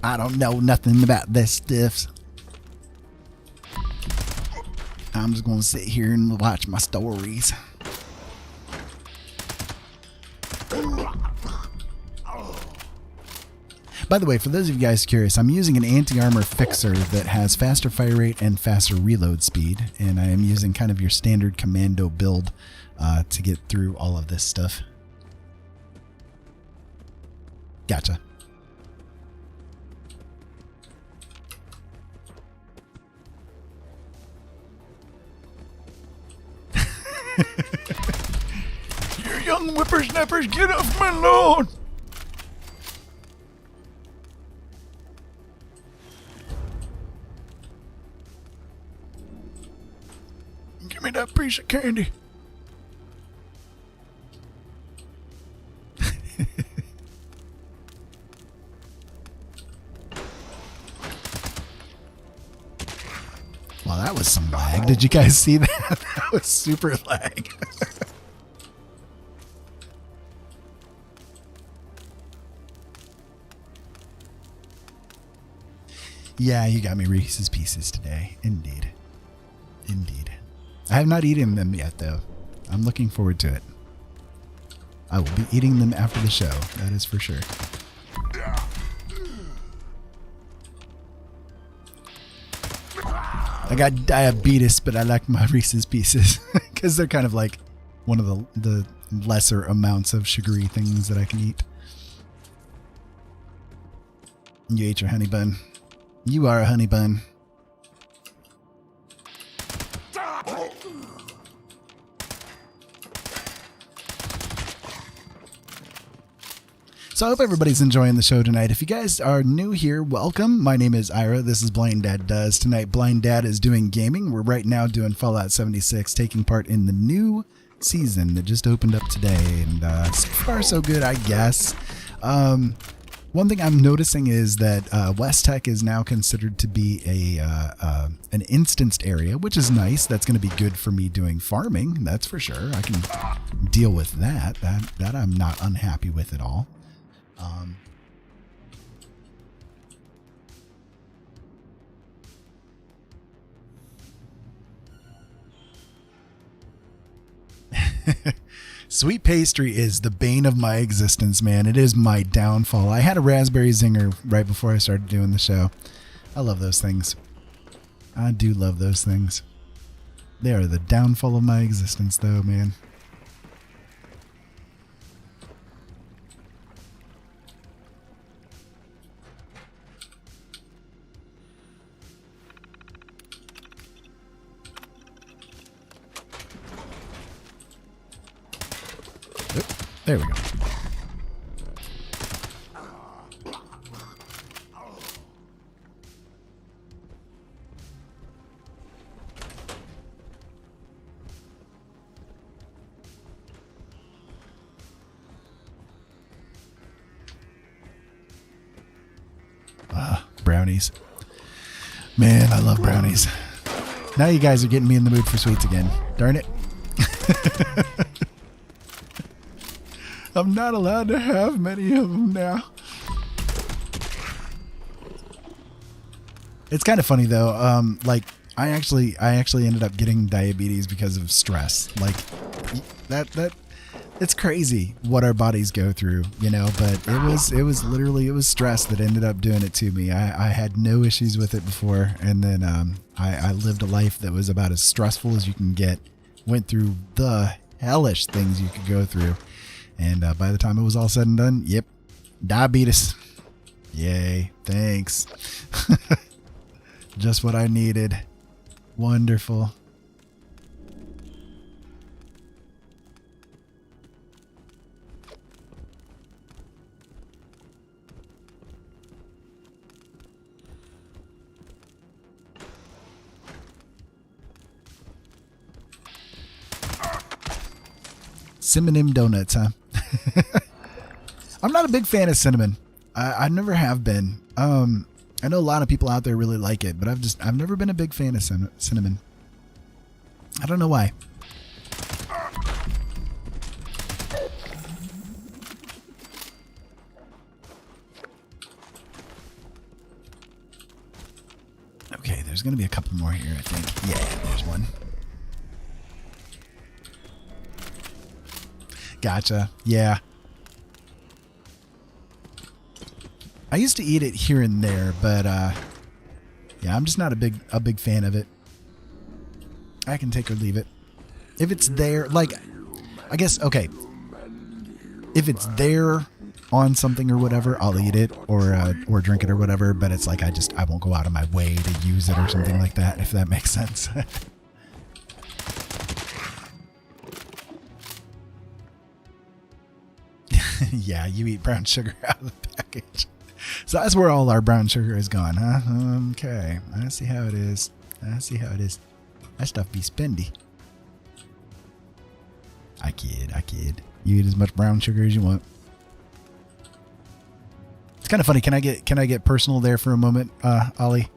Speaker 1: I don't know nothing about this stuff. I'm just gonna sit here and watch my stories. By the way, for those of you guys curious, I'm using an anti-armor fixer that has faster fire rate and faster reload speed, and I am using kind of your standard commando build to get through all of this stuff. Gotcha. You young whippersnappers, get off my lawn! Give me that piece of candy. Well, that was some lag. Did you guys see that? That was super lag. Yeah, you got me Reese's Pieces today. Indeed. Indeed. I have not eaten them yet, though. I'm looking forward to it. I will be eating them after the show. That is for sure. I got diabetes, but I like my Reese's Pieces because they're kind of like one of the lesser amounts of sugary things that I can eat. You ate your honey bun. You are a honey bun. So I hope everybody's enjoying the show tonight. If you guys are new here, welcome. My name is Ira. This is Blind Dad Does. Tonight, Blind Dad is doing gaming. We're right now doing Fallout 76, taking part in the new season that just opened up today. And so far, so good, I guess. One thing I'm noticing is that West Tech is now considered to be an instanced area, which is nice. That's going to be good for me doing farming. That's for sure. I can deal with that. That I'm not unhappy with at all. Sweet pastry is the bane of my existence, man. It is my downfall. I had a raspberry zinger right before I started doing the show. I love those things. I do love those things. They are the downfall of my existence, though, man. There we go. Brownies. Man, I love brownies. Now you guys are getting me in the mood for sweets again. Darn it. I'm not allowed to have many of them now. It's kind of funny though. Like I actually ended up getting diabetes because of stress. Like that it's crazy what our bodies go through, you know, but it was stress that ended up doing it to me. I had no issues with it before, and then I lived a life that was about as stressful as you can get. Went through the hellish things you could go through. And by the time it was all said and done, yep, diabetes. Yay, thanks. Just what I needed. Wonderful. Cinnamon donuts, huh? I'm not a big fan of cinnamon. I never have been. I know a lot of people out there really like it, but I've never been a big fan of cinnamon. I don't know why. Okay, there's going to be a couple more here, I think. Yeah, there's one. Gotcha. Yeah. I used to eat it here and there, but yeah, I'm just not a big fan of it. I can take or leave it. If it's there, like, I guess, okay. If it's there on something or whatever, I'll eat it or drink it or whatever, but it's like I won't go out of my way to use it or something like that, if that makes sense. Yeah, you eat brown sugar out of the package. So that's where all our brown sugar is gone, huh? Okay, I see how it is. That stuff be spendy. I kid. You eat as much brown sugar as you want. It's kind of funny. Can I get personal there for a moment, Ollie?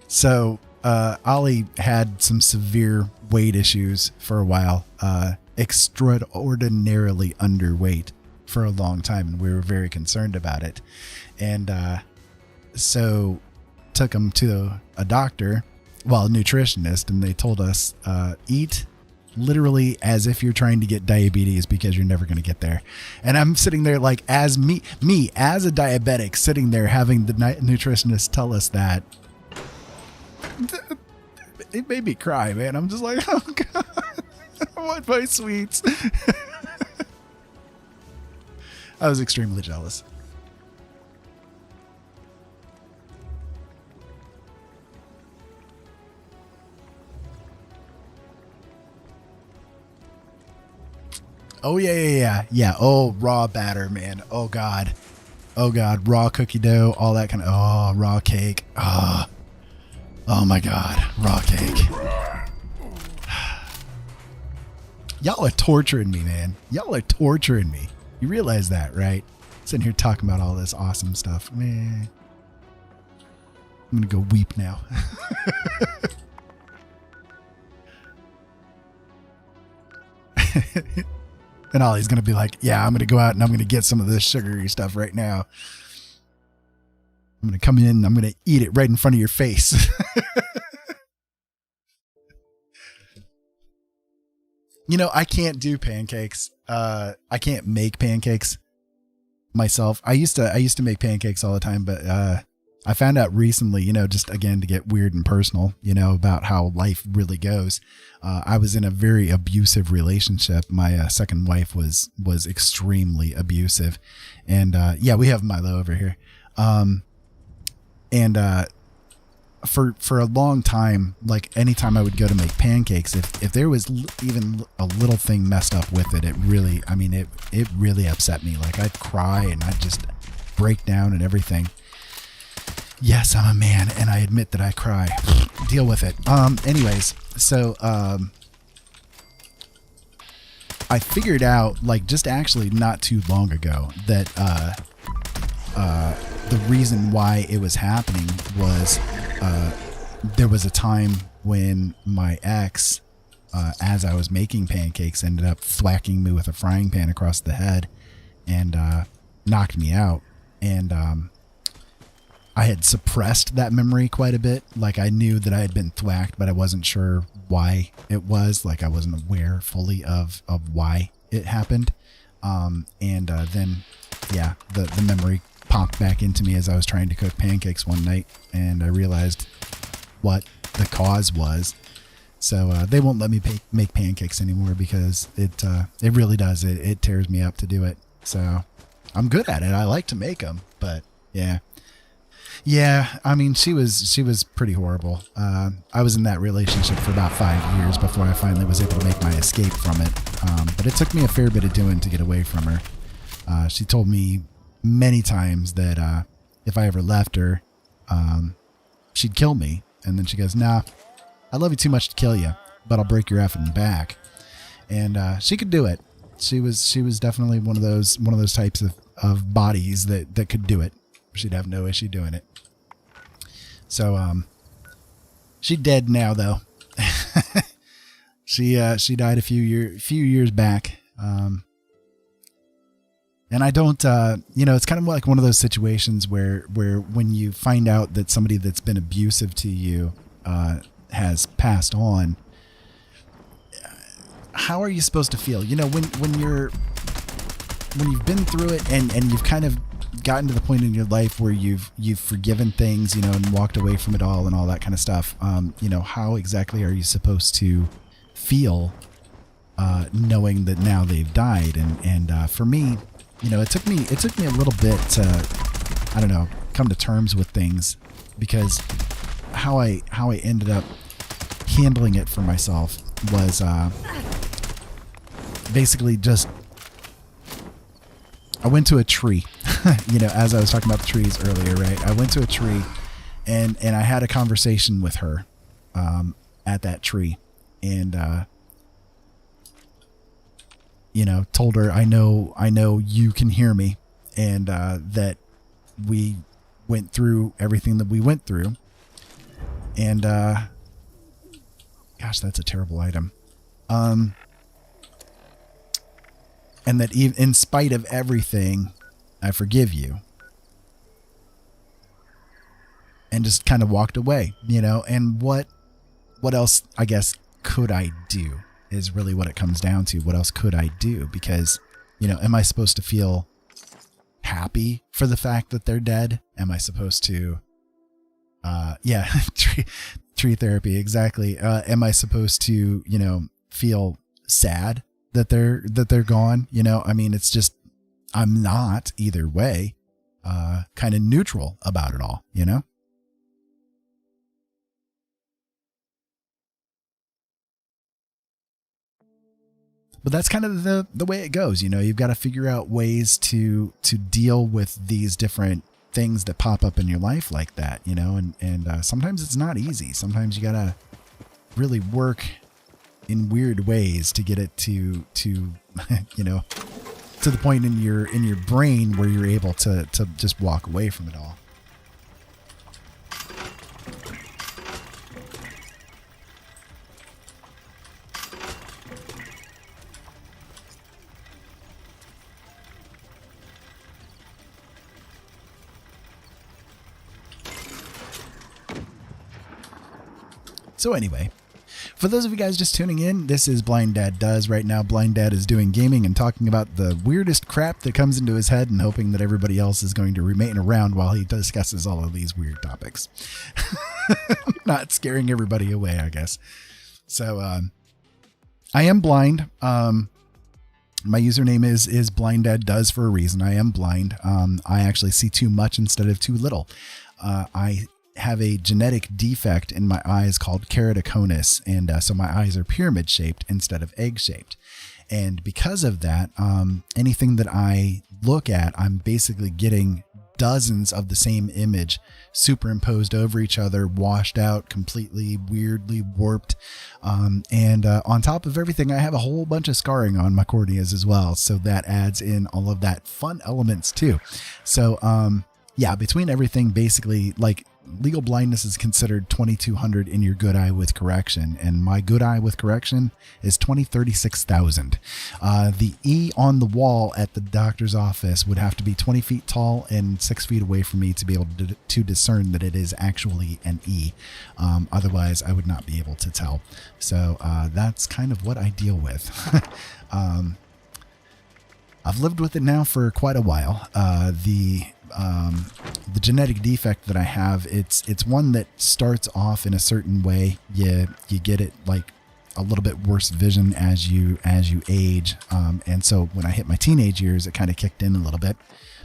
Speaker 1: So, Ollie had some severe weight issues for a while, extraordinarily underweight for a long time, and we were very concerned about it. And so took him to a doctor, well, a nutritionist, and they told us, eat literally as if you're trying to get diabetes because you're never going to get there. And I'm sitting there like, as me as a diabetic, sitting there having the nutritionist tell us that. It made me cry, man. I'm just like, oh God, I want my sweets. I was extremely jealous. Oh yeah. Oh, raw batter, man. Oh God, raw cookie dough, all that kind of. Oh, raw cake. Oh my God, raw cake. Y'all are torturing me, man. Y'all are torturing me. You realize that, right? Sitting here talking about all this awesome stuff. Man, I'm going to go weep now. And Ollie's going to be like, yeah, I'm going to go out and I'm going to get some of this sugary stuff right now. I'm going to come in and I'm going to eat it right in front of your face. You know, I can't do pancakes. I can't make pancakes myself. I used to make pancakes all the time, but I found out recently, you know, just again to get weird and personal, you know, about how life really goes. I was in a very abusive relationship. My second wife was extremely abusive, and yeah, we have Milo over here. And for a long time, like anytime I would go to make pancakes, if there was even a little thing messed up with it, it really upset me. Like I'd cry and I'd just break down and everything. Yes, I'm a man and I admit that I cry. Deal with it. Anyways, so I figured out, like, just actually not too long ago that the reason why it was happening was there was a time when my ex, as I was making pancakes, ended up thwacking me with a frying pan across the head and knocked me out. And I had suppressed that memory quite a bit. Like, I knew that I had been thwacked, but I wasn't sure why it was. Like, I wasn't aware fully of why it happened. And then, yeah, the memory popped back into me as I was trying to cook pancakes one night, and I realized what the cause was. So they won't let me make pancakes anymore because it really does. It tears me up to do it. So I'm good at it. I like to make them, but yeah. Yeah, I mean, she was pretty horrible. I was in that relationship for about 5 years before I finally was able to make my escape from it. But it took me a fair bit of doing to get away from her. She told me many times that if I ever left her, she'd kill me. And then she goes, "Nah, I love you too much to kill you, but I'll break your effing back." And she could do it. She was definitely one of those types of bodies that could do it. She'd have no issue doing it. So she's dead now, though. She died a few years back. And I don't, it's kind of like one of those situations where when you find out that somebody that's been abusive to you has passed on, how are you supposed to feel? You know, when you've been through it and you've kind of gotten to the point in your life where you've forgiven things, you know, and walked away from it all and all that kind of stuff. You know, how exactly are you supposed to feel knowing that now they've died? And for me, you know, it took me a little bit to, I don't know, come to terms with things, because how I ended up handling it for myself was basically just, I went to a tree, you know, as I was talking about the trees earlier, right? I went to a tree and I had a conversation with her, at that tree, and told her, I know you can hear me, and that we went through everything that we went through, and gosh, that's a terrible item. And that in spite of everything, I forgive you. And just kind of walked away, and what else, I guess, could I do is really what it comes down to. What else could I do? Because, am I supposed to feel happy for the fact that they're dead? Am I supposed to, tree therapy, exactly. Am I supposed to, feel sad that they're gone? I mean, it's just, I'm not either way, kind of neutral about it all, But that's kind of the way it goes. You've got to figure out ways to deal with these different things that pop up in your life like that, and sometimes it's not easy. Sometimes you got to really work in weird ways to get it to to the point in your brain where you're able to just walk away from it all. So anyway, for those of you guys just tuning in, this is Blind Dad Does. Right now, Blind Dad is doing gaming and talking about the weirdest crap that comes into his head and hoping that everybody else is going to remain around while he discusses all of these weird topics. Not scaring everybody away, I guess. So, I am blind. My username is Blind Dad Does for a reason. I am blind. I actually see too much instead of too little. I have a genetic defect in my eyes called keratoconus, and so my eyes are pyramid shaped instead of egg shaped. And because of that, anything that I look at, I'm basically getting dozens of the same image superimposed over each other, washed out, completely weirdly warped. And on top of everything, I have a whole bunch of scarring on my corneas as well. So that adds in all of that fun elements too. So between everything, basically, like, legal blindness is considered 2200 in your good eye with correction, and my good eye with correction is 36,000. The E on the wall at the doctor's office would have to be 20 feet tall and 6 feet away from me to be able to discern that it is actually an E. Otherwise, I would not be able to tell. So that's kind of what I deal with. I've lived with it now for quite a while. The genetic defect that I have, it's one that starts off in a certain way. You get it like a little bit worse vision as you age. And so when I hit my teenage years, it kind of kicked in a little bit.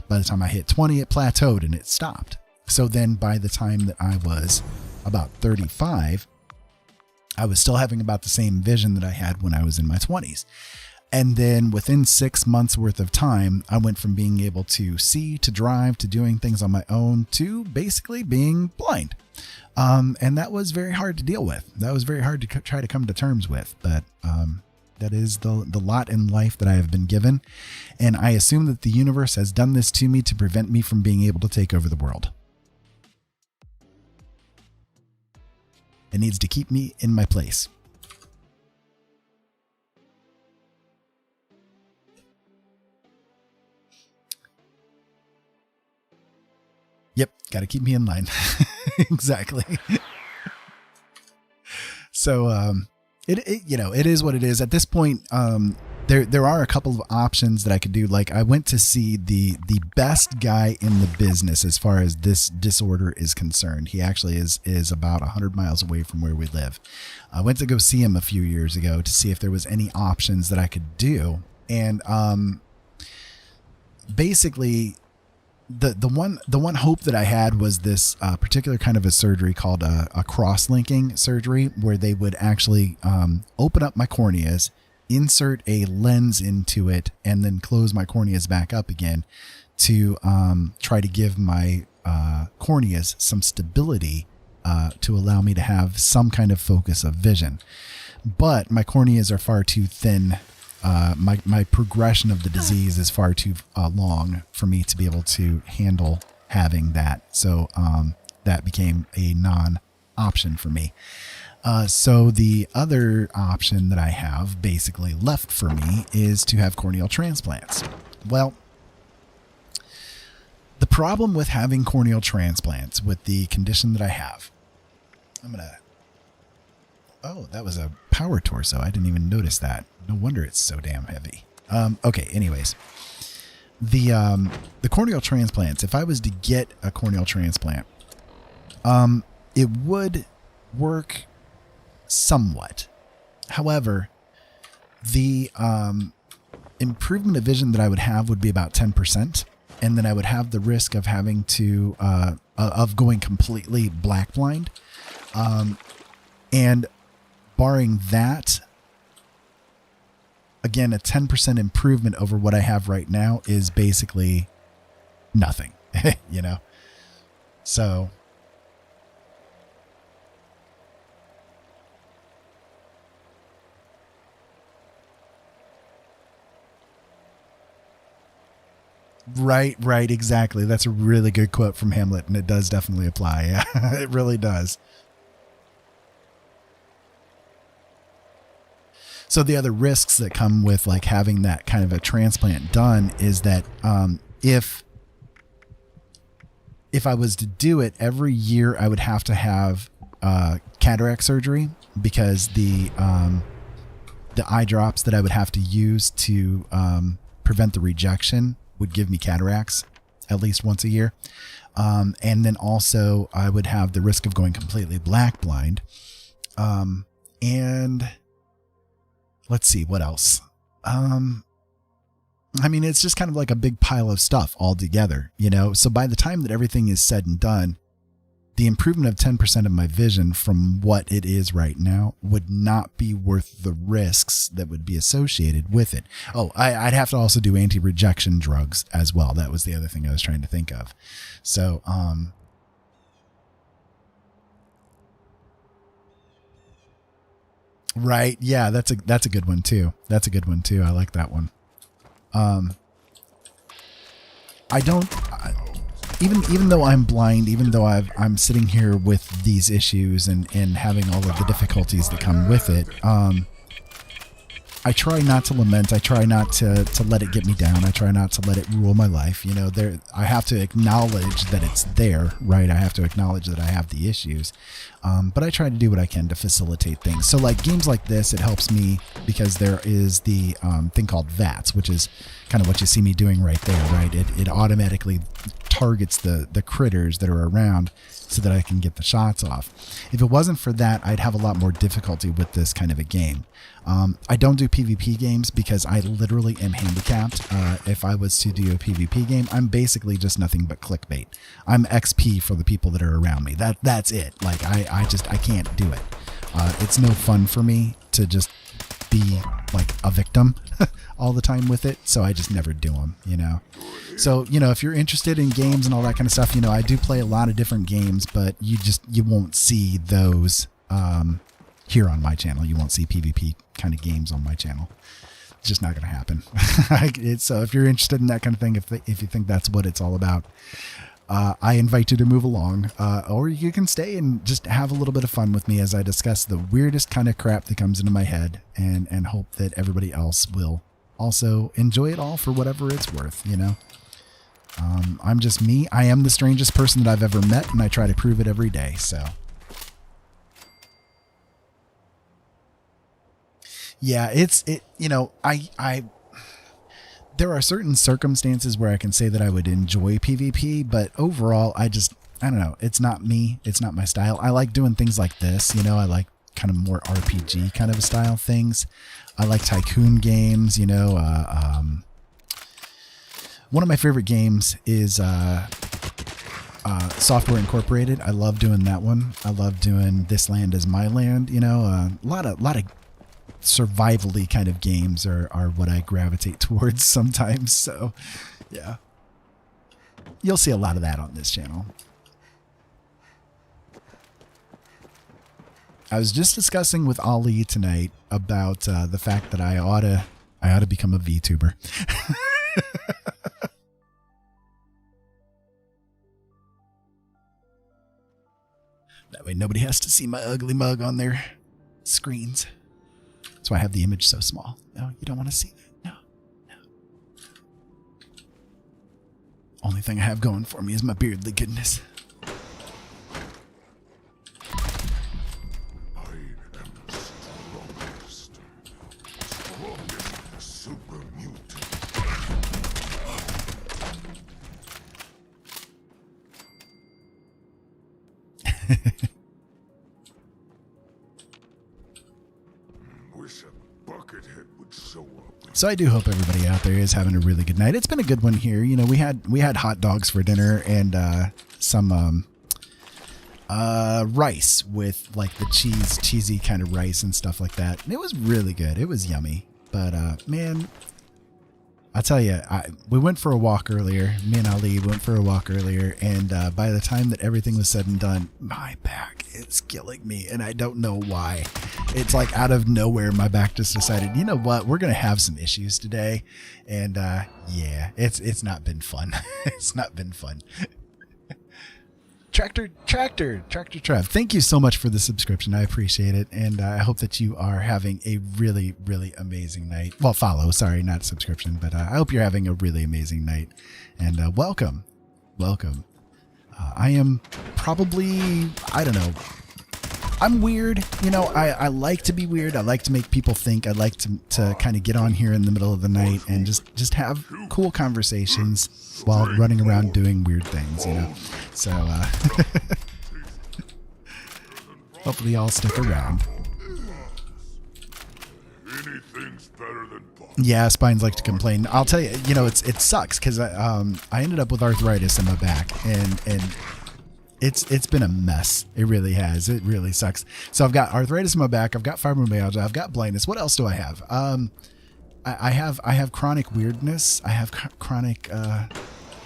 Speaker 1: By the time I hit 20, it plateaued and it stopped. So then by the time that I was about 35, I was still having about the same vision that I had when I was in my 20s. And then within 6 months worth of time, I went from being able to see, to drive, to doing things on my own, to basically being blind. And that was very hard to deal with. That was very hard to try to come to terms with. But that is the lot in life that I have been given. And I assume that the universe has done this to me to prevent me from being able to take over the world. It needs to keep me in my place. Yep, got to keep me in line. Exactly. So, it is what it is. At this point, there are a couple of options that I could do. Like, I went to see the best guy in the business as far as this disorder is concerned. He actually is about 100 miles away from where we live. I went to go see him a few years ago to see if there was any options that I could do. And basically, the one hope that I had was this particular kind of a surgery called a cross-linking surgery, where they would actually open up my corneas, insert a lens into it, and then close my corneas back up again to try to give my corneas some stability to allow me to have some kind of focus of vision. But my corneas are far too thin. My progression of the disease is far too long for me to be able to handle having that. So that became a non-option for me. So the other option that I have basically left for me is to have corneal transplants. Well, the problem with having corneal transplants with the condition that I have, oh, that was a power torso. I didn't even notice that. No wonder it's so damn heavy. Okay, anyways. The corneal transplants, if I was to get a corneal transplant, it would work somewhat. However, the improvement of vision that I would have would be about 10%. And then I would have the risk of having to, of going completely black blind. And barring that, again, a 10% improvement over what I have right now is basically nothing, you know? So. Right, exactly. That's a really good quote from Hamlet, and it does definitely apply. Yeah, it really does. So the other risks that come with like having that kind of a transplant done is that if I was to do it every year, I would have to have cataract surgery, because the eye drops that I would have to use to prevent the rejection would give me cataracts at least once a year. And then also I would have the risk of going completely black blind. And let's see, what else? I mean, it's just kind of like a big pile of stuff all together, you know? So by the time that everything is said and done, the improvement of 10% of my vision from what it is right now would not be worth the risks that would be associated with it. Oh, I'd have to also do anti-rejection drugs as well. That was the other thing I was trying to think of. So, right. Yeah, that's a good one too. That's a good one too. I like that one. Even though I'm blind, even though I'm sitting here with these issues and having all of the difficulties that come with it, I try not to lament. I try not to let it get me down. I try not to let it rule my life. You know, I have to acknowledge that it's there, right? I have to acknowledge that I have the issues. But I try to do what I can to facilitate things. So like games like this, it helps me because there is the thing called VATS, which is kind of what you see me doing right there, right? It automatically targets the critters that are around so that I can get the shots off. If it wasn't for that, I'd have a lot more difficulty with this kind of a game. I don't do PvP games because I literally am handicapped. If I was to do a PvP game, I'm basically just nothing but clickbait. I'm XP for the people that are around me. That's it. Like I can't do it. It's no fun for me to just be like a victim all the time with it. So I just never do them, you know? So, you know, if you're interested in games and all that kind of stuff, you know, I do play a lot of different games, but you won't see those, here on my channel. You won't see PvP kind of games on my channel. It's just not going to happen. So if you're interested in that kind of thing, if you think that's what it's all about, I invite you to move along, or you can stay and just have a little bit of fun with me as I discuss the weirdest kind of crap that comes into my head and hope that everybody else will also enjoy it all for whatever it's worth, you know? I'm just me. I am the strangest person that I've ever met, and I try to prove it every day, so. Yeah, you know, there are certain circumstances where I can say that I would enjoy PvP, but overall, I don't know. It's not me. It's not my style. I like doing things like this, you know, I like kind of more RPG kind of style things. I like tycoon games, you know, one of my favorite games is Software Incorporated. I love doing that one. I love doing This Land Is My Land, you know, a lot of survival-y kind of games are what I gravitate towards sometimes. So yeah, you'll see a lot of that on this channel. I was just discussing with Ali tonight about the fact that I ought to become a VTuber. That way nobody has to see my ugly mug on their screens. That's why I have the image so small. No, you don't want to see that. No. Only thing I have going for me is my beardly goodness.
Speaker 3: I am the strongest. Strongest super mutant. Wish a buckethead would show up.
Speaker 1: So I do hope everybody out there is having a really good night. It's been a good one here. You know, we had hot dogs for dinner and some rice with like the cheesy kind of rice and stuff like that. And it was really good. It was yummy. But man, I'll tell you, we went for a walk earlier. Me and Ali went for a walk earlier, and by the time that everything was said and done, my back is killing me, and I don't know why. It's like out of nowhere, my back just decided, you know what, we're gonna have some issues today, and yeah, it's not been fun. It's not been fun. Tractor Trev, thank you so much for the subscription. I appreciate it, and I hope that you are having a really, really amazing night. Well, follow, sorry, not subscription, but I hope you're having a really amazing night, and welcome. I am probably, I don't know, I'm weird, you know, I like to be weird. I like to make people think. I like to kind of get on here in the middle of the night and just have cool conversations while running around doing weird things, you know. So hopefully y'all stick around.
Speaker 3: Anything's better than pop.
Speaker 1: Yeah, spines like to complain. I'll tell you, you know, it sucks because I ended up with arthritis in my back, and it's been a mess. It really has. It really sucks. So I've got arthritis in my back. I've got fibromyalgia. I've got blindness. What else do I have? I have chronic weirdness. I have chronic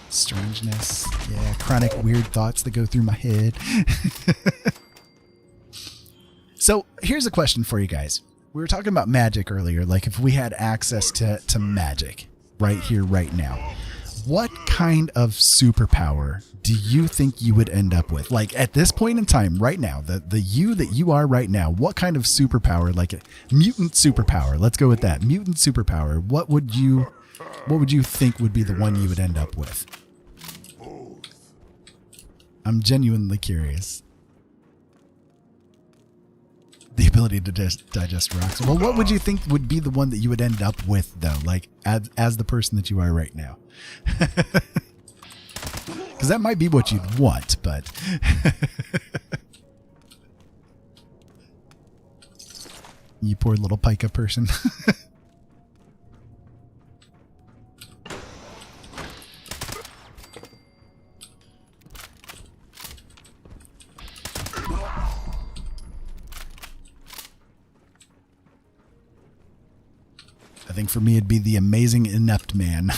Speaker 1: strangeness. Yeah, chronic weird thoughts that go through my head. So here's a question for you guys. We were talking about magic earlier. Like if we had access to magic right here, right now, what kind of superpower do you think you would end up with? Like at this point in time, right now, the you that you are right now, what kind of superpower, like a mutant superpower? Let's go with that. Mutant superpower. What would you think would be the one you would end up with? I'm genuinely curious. The ability to digest rocks. Well, what would you think would be the one that you would end up with, though? Like, as the person that you are right now. Because that might be what you'd want, but... You poor little pica person. I think for me it'd be the amazing inept man.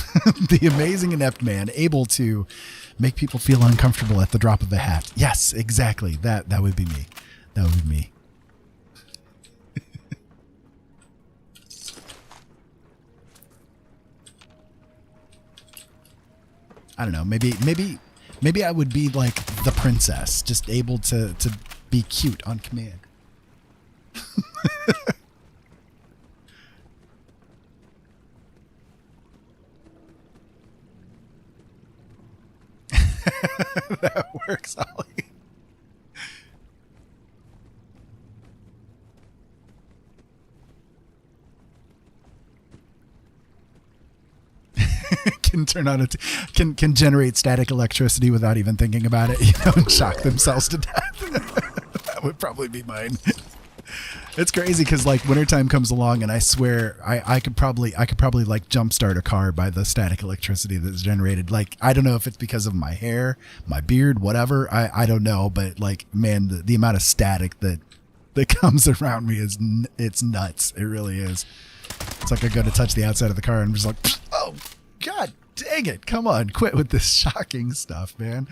Speaker 1: The amazing inept man, able to make people feel uncomfortable at the drop of a hat. Yes, exactly. That would be me. That would be me. I don't know. Maybe I would be like the princess, just able to be cute on command. That works, Ollie. Can turn on can generate static electricity without even thinking about it, you know, and shock themselves to death. That would probably be mine. It's crazy because like wintertime comes along and I swear I could probably like jumpstart a car by the static electricity that's generated. Like, I don't know if it's because of my hair, my beard, whatever. I don't know, but like, man, the amount of static that comes around me it's nuts. It really is. It's like I go to touch the outside of the car and I'm just like, oh, God dang it. Come on, quit with this shocking stuff, man.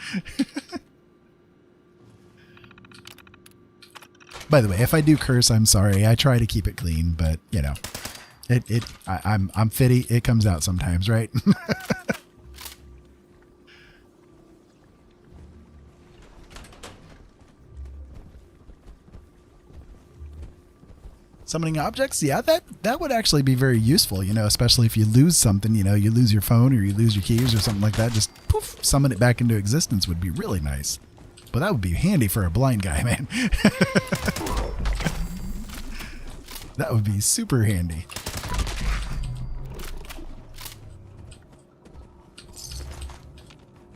Speaker 1: By the way, if I do curse, I'm sorry. I try to keep it clean, but you know, I'm fitty. It comes out sometimes, right? Summoning objects, yeah, that would actually be very useful, you know, especially if you lose something, you know, you lose your phone or you lose your keys or something like that. Just poof, summon it back into existence would be really nice. But that would be handy for a blind guy, man. That would be super handy.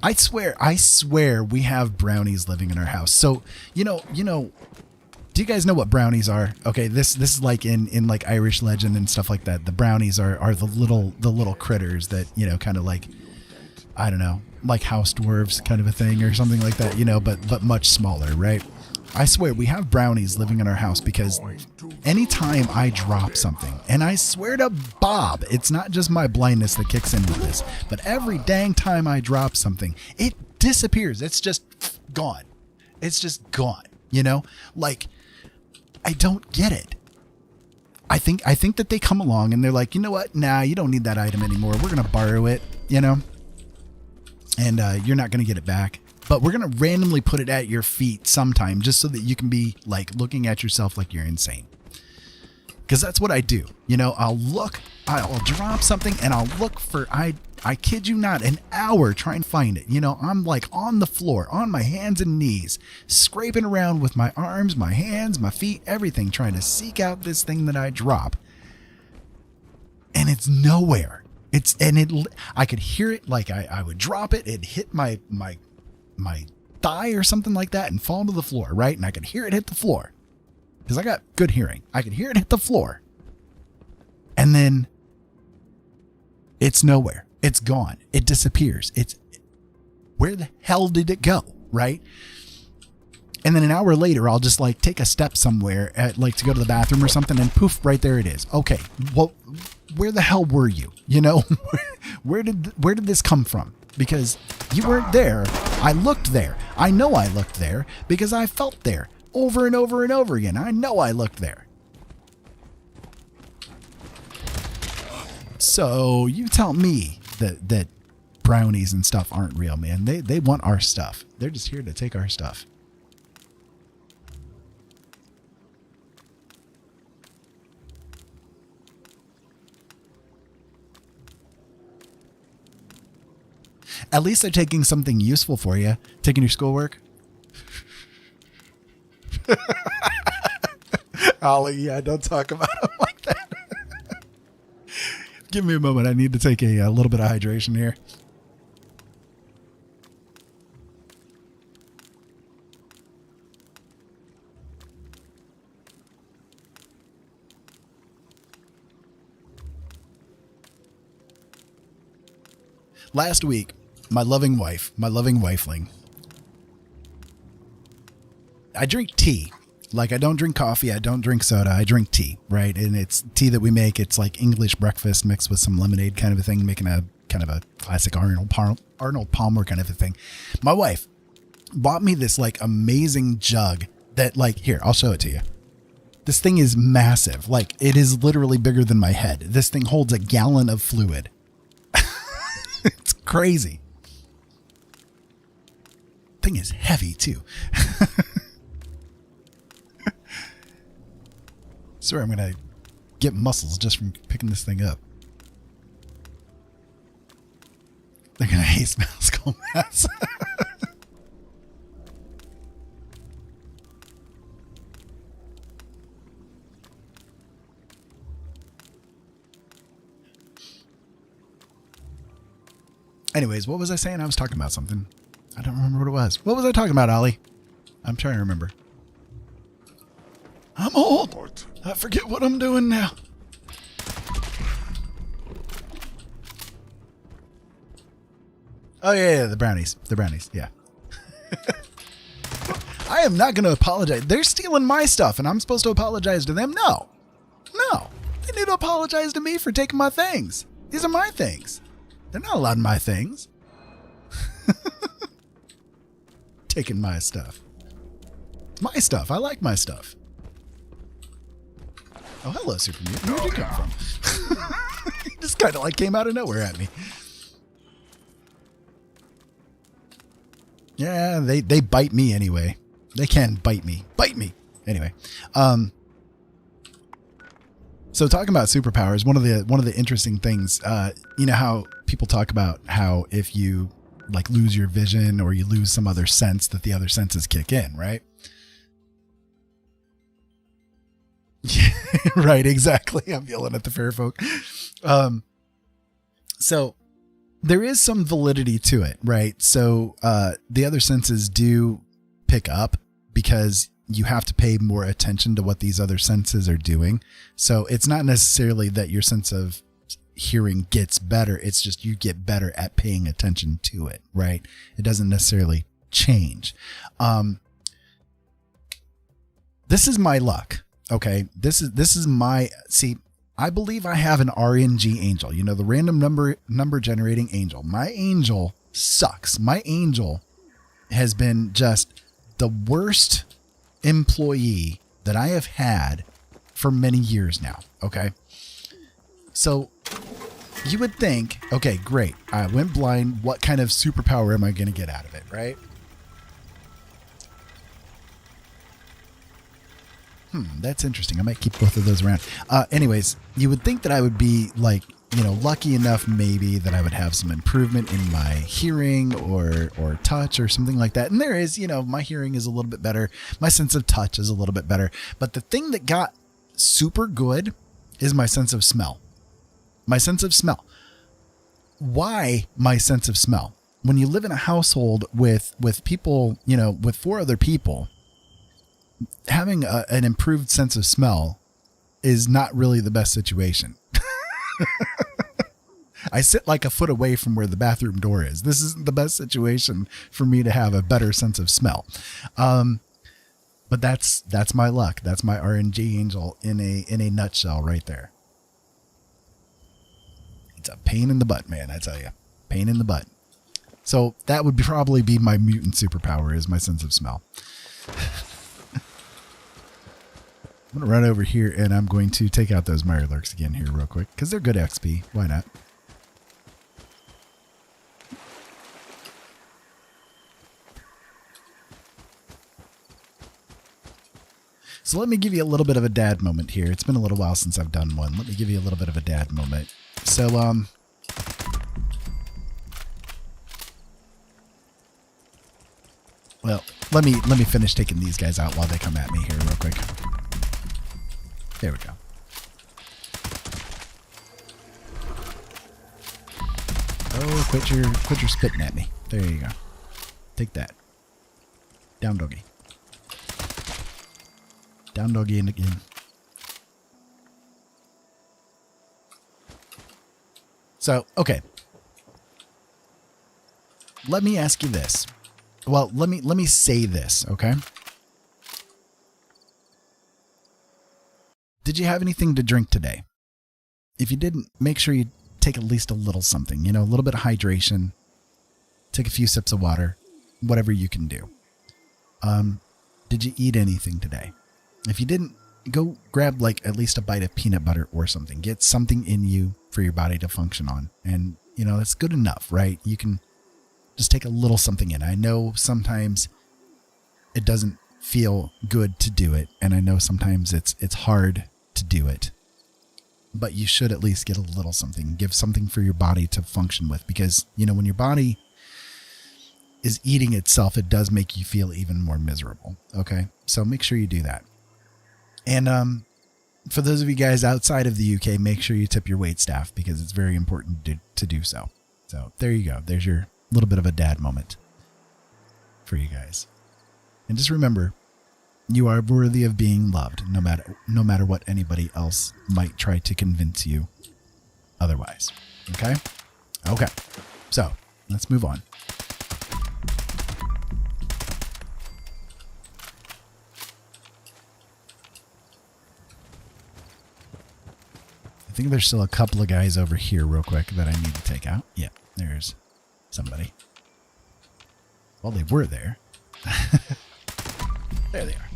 Speaker 1: I swear we have brownies living in our house. So, you know, do you guys know what brownies are? Okay, this is like in like Irish legend and stuff like that. The brownies are the little critters that, you know, kind of like, I don't know, like house dwarves kind of a thing or something like that, you know, but much smaller, right? I swear we have brownies living in our house because anytime I drop something, and I swear to Bob, it's not just my blindness that kicks in with this, but every dang time I drop something, it disappears. It's just gone. It's just gone, you know? Like, I don't get it. I think that they come along and they're like, you know what? Nah, you don't need that item anymore. We're going to borrow it, you know? And you're not going to get it back. But we're going to randomly put it at your feet sometime just so that you can be like looking at yourself like you're insane. Because that's what I do. You know, I'll drop something and I'll look for, I kid you not, an hour trying to find it. You know, I'm like on the floor, on my hands and knees, scraping around with my arms, my hands, my feet, everything, trying to seek out this thing that I drop. And it's nowhere. I could hear it, like I would drop it, it'd hit my thigh or something like that and fall to the floor, right? And I could hear it hit the floor because I got good hearing. I could hear it hit the floor. And then it's nowhere. It's gone. It disappears. Where the hell did it go? Right? And then an hour later, I'll just like take a step somewhere like to go to the bathroom or something and poof, right there it is. Okay. Well, where the hell were you? You know, where did this come from? Because you weren't there. I looked there. I know I looked there because I felt there over and over and over again. I know I looked there. So you tell me that brownies and stuff aren't real, man. They want our stuff. They're just here to take our stuff. At least they're taking something useful for you. Taking your schoolwork. Ollie, yeah, don't talk about them like that. Give me a moment. I need to take a little bit of hydration here. Last week, my loving wifeling. I drink tea. Like, I don't drink coffee. I don't drink soda. I drink tea, right? And it's tea that we make. It's like English breakfast mixed with some lemonade kind of a thing, making a kind of a classic Arnold Palmer kind of a thing. My wife bought me this like amazing jug that like, here, I'll show it to you. This thing is massive. Like, it is literally bigger than my head. This thing holds a gallon of fluid. It's crazy. Thing is heavy too. Swear I'm gonna get muscles just from picking this thing up. They're gonna hate skull mass. Anyways, what was I saying? I was talking about something. I don't remember what it was. What was I talking about, Ollie? I'm trying to remember. I'm old.
Speaker 3: What?
Speaker 1: I forget what I'm doing now. Oh, yeah, the brownies. The brownies, yeah. I am not going to apologize. They're stealing my stuff, and I'm supposed to apologize to them? No. No. They need to apologize to me for taking my things. These are my things. They're not allowed my things. Taking my stuff. It's my stuff. I like my stuff. Oh, hello, Super Mutant. Where'd you come from? You just kind of like came out of nowhere at me. Yeah, they bite me anyway. They can bite me. Bite me. Anyway. So talking about superpowers, one of the interesting things, you know how people talk about how if you like lose your vision or you lose some other sense that the other senses kick in, right? Yeah, right, exactly. I'm yelling at the fair folk. So there is some validity to it, right? So the other senses do pick up because you have to pay more attention to what these other senses are doing. So it's not necessarily that your sense of hearing gets better. It's just you get better at paying attention to it, right? It doesn't necessarily change. This is my luck. Okay. This is my, see, I believe I have an RNG angel, you know, the random number generating angel. My angel sucks. My angel has been just the worst employee that I have had for many years now. Okay. So you would think, okay, great. I went blind. What kind of superpower am I going to get out of it? Right. That's interesting. I might keep both of those around. Anyways, you would think that I would be like, you know, lucky enough maybe that I would have some improvement in my hearing or touch or something like that. And there is, you know, my hearing is a little bit better. My sense of touch is a little bit better. But the thing that got super good is my sense of smell. My sense of smell. Why my sense of smell? When you live in a household with people, you know, with 4 other people, having an improved sense of smell is not really the best situation. I sit like a foot away from where the bathroom door is. This isn't the best situation for me to have a better sense of smell. But that's my luck. That's my RNG angel in a nutshell right there. It's a pain in the butt, man. I tell you, pain in the butt. So that would probably be my mutant superpower, is my sense of smell. I'm going to run over here and I'm going to take out those Mirelurks again here real quick because they're good XP. Why not? So let me give you a little bit of a dad moment here. It's been a little while since I've done one. Let me give you a little bit of a dad moment. So, well, let me finish taking these guys out while they come at me here real quick. There we go. Oh, quit your spitting at me. There you go. Take that. Down doggy. Down doggy and again. So, okay. Let me ask you this. Well, let me say this, okay? Did you have anything to drink today? If you didn't, make sure you take at least a little something, you know, a little bit of hydration, take a few sips of water, whatever you can do. Did you eat anything today? If you didn't, go grab like at least a bite of peanut butter or something. Get something in you for your body to function on. And, you know, that's good enough, right? You can just take a little something in. I know sometimes it doesn't feel good to do it. And I know sometimes it's hard to do it. But you should at least get a little something. Give something for your body to function with. Because, you know, when your body is eating itself, it does make you feel even more miserable. Okay? So make sure you do that. And for those of you guys outside of the UK, make sure you tip your waitstaff because it's very important to do so. So there you go. There's your little bit of a dad moment for you guys. And just remember, you are worthy of being loved, no matter what anybody else might try to convince you otherwise. Okay? Okay. So let's move on. I think there's still a couple of guys over here real quick that I need to take out. Yeah, there's somebody. Well, they were there. There they are.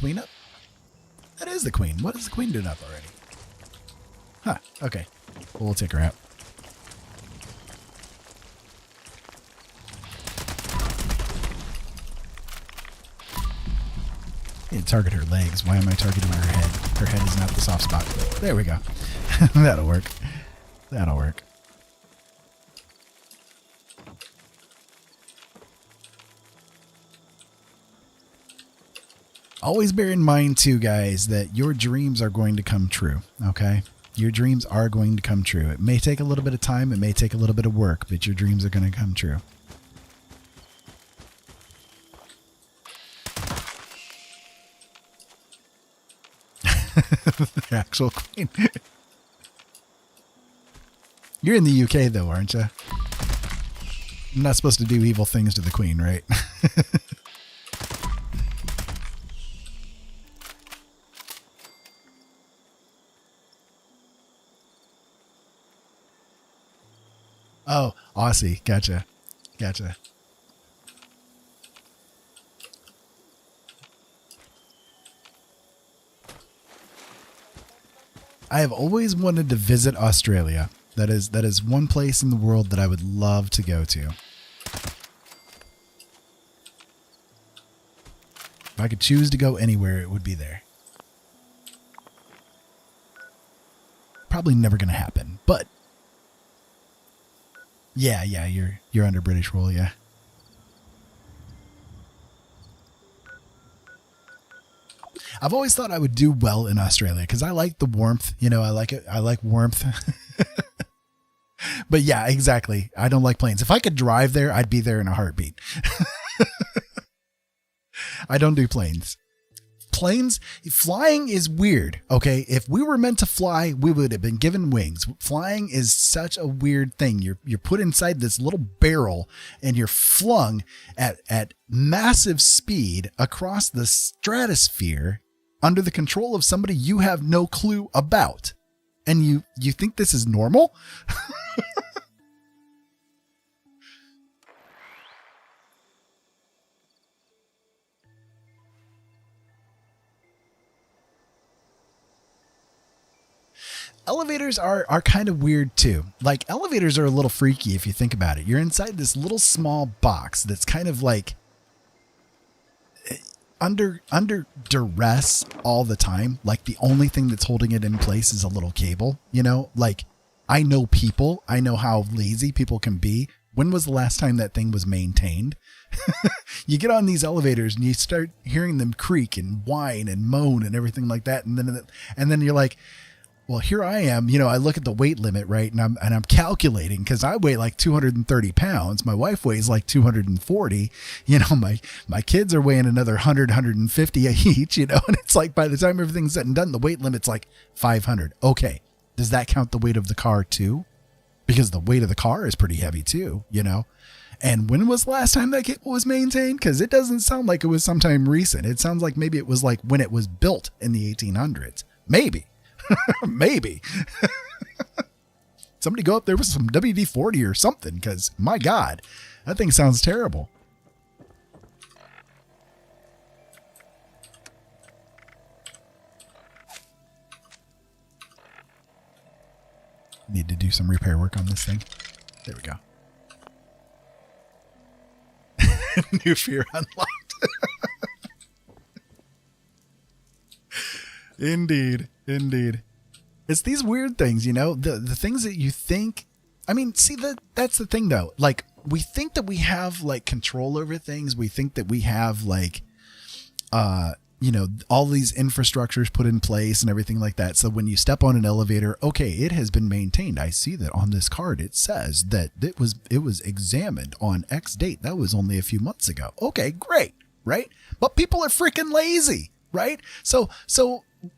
Speaker 1: queen up? That is the queen. What is the queen doing up already? Huh, okay. Well, we'll take her out. I need to target her legs. Why am I targeting her head? Her head is not the soft spot. There we go. That'll work. That'll work. Always bear in mind, too, guys, that your dreams are going to come true, okay? Your dreams are going to come true. It may take a little bit of time. It may take a little bit of work, but your dreams are going to come true. The actual queen. You're in the UK, though, aren't you? I'm not supposed to do evil things to the queen, right? Oh, Aussie. Gotcha. Gotcha. I have always wanted to visit Australia. That is one place in the world that I would love to go to. If I could choose to go anywhere, it would be there. Probably never going to happen, but yeah, you're under British rule, yeah. I've always thought I would do well in Australia because I like the warmth. You know, I like it. I like warmth. But yeah, exactly. I don't like planes. If I could drive there, I'd be there in a heartbeat. I don't do planes. Planes, flying is weird. Okay. If we were meant to fly, we would have been given wings. Flying is such a weird thing. You're put inside this little barrel and you're flung at massive speed across the stratosphere under the control of somebody you have no clue about. And you think this is normal? Elevators are kind of weird too. Like elevators are a little freaky if you think about it. You're inside this little small box that's kind of like under duress all the time. Like the only thing that's holding it in place is a little cable, you know? Like I know people, I know how lazy people can be. When was the last time that thing was maintained? You get on these elevators and you start hearing them creak and whine and moan and everything like that. And then you're like, well, here I am, you know, I look at the weight limit, right? And I'm calculating because I weigh like 230 pounds. My wife weighs like 240, you know, my kids are weighing another 100, 150 each, you know, and it's like by the time everything's said and done, the weight limit's like 500. Okay. Does that count the weight of the car too? Because the weight of the car is pretty heavy too, you know? And when was the last time that cable was maintained? Because it doesn't sound like it was sometime recent. It sounds like maybe it was like when it was built in the 1800s. Maybe. Maybe. Somebody go up there with some WD-40 or something, because my God, that thing sounds terrible. Need to do some repair work on this thing. There we go. New fear unlocked. Indeed. It's these weird things, you know, the things that you think. I mean, see, that's the thing, though. Like, we think that we have like control over things. We think that we have like, you know, all these infrastructures put in place and everything like that. So when you step on an elevator, okay, it has been maintained. I see that on this card. It says that it was examined on X date. That was only a few months ago. Okay, great. Right. But people are freaking lazy. Right. So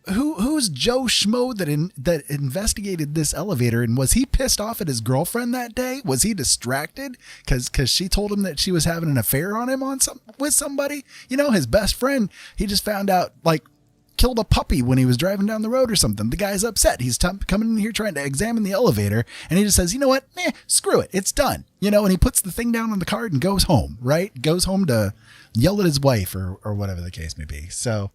Speaker 1: who's Joe Schmo that investigated this elevator, and was he pissed off at his girlfriend that day? Was he distracted because she told him that she was having an affair on him with somebody? You know, his best friend, he just found out like killed a puppy when he was driving down the road or something. The guy's upset. He's coming in here trying to examine the elevator, and he just says, you know what? Screw it. It's done. You know, and he puts the thing down on the card and goes home, right? Goes home to yell at his wife or whatever the case may be. So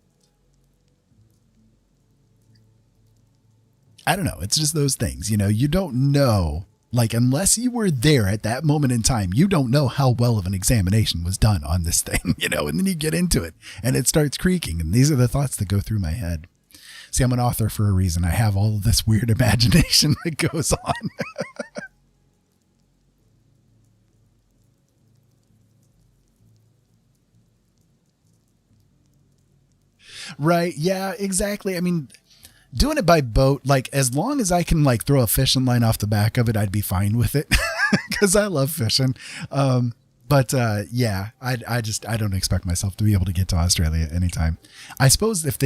Speaker 1: I don't know. It's just those things, you don't know, like, unless you were there at that moment in time, you don't know how well of an examination was done on this thing, and then you get into it and it starts creaking. And these are the thoughts that go through my head. See, I'm an author for a reason. I have all of this weird imagination that goes on. Right. Yeah, exactly. I mean, doing it by boat, like, as long as I can, like, throw a fishing line off the back of it, I'd be fine with it because I love fishing. Yeah, I don't expect myself to be able to get to Australia anytime. I suppose if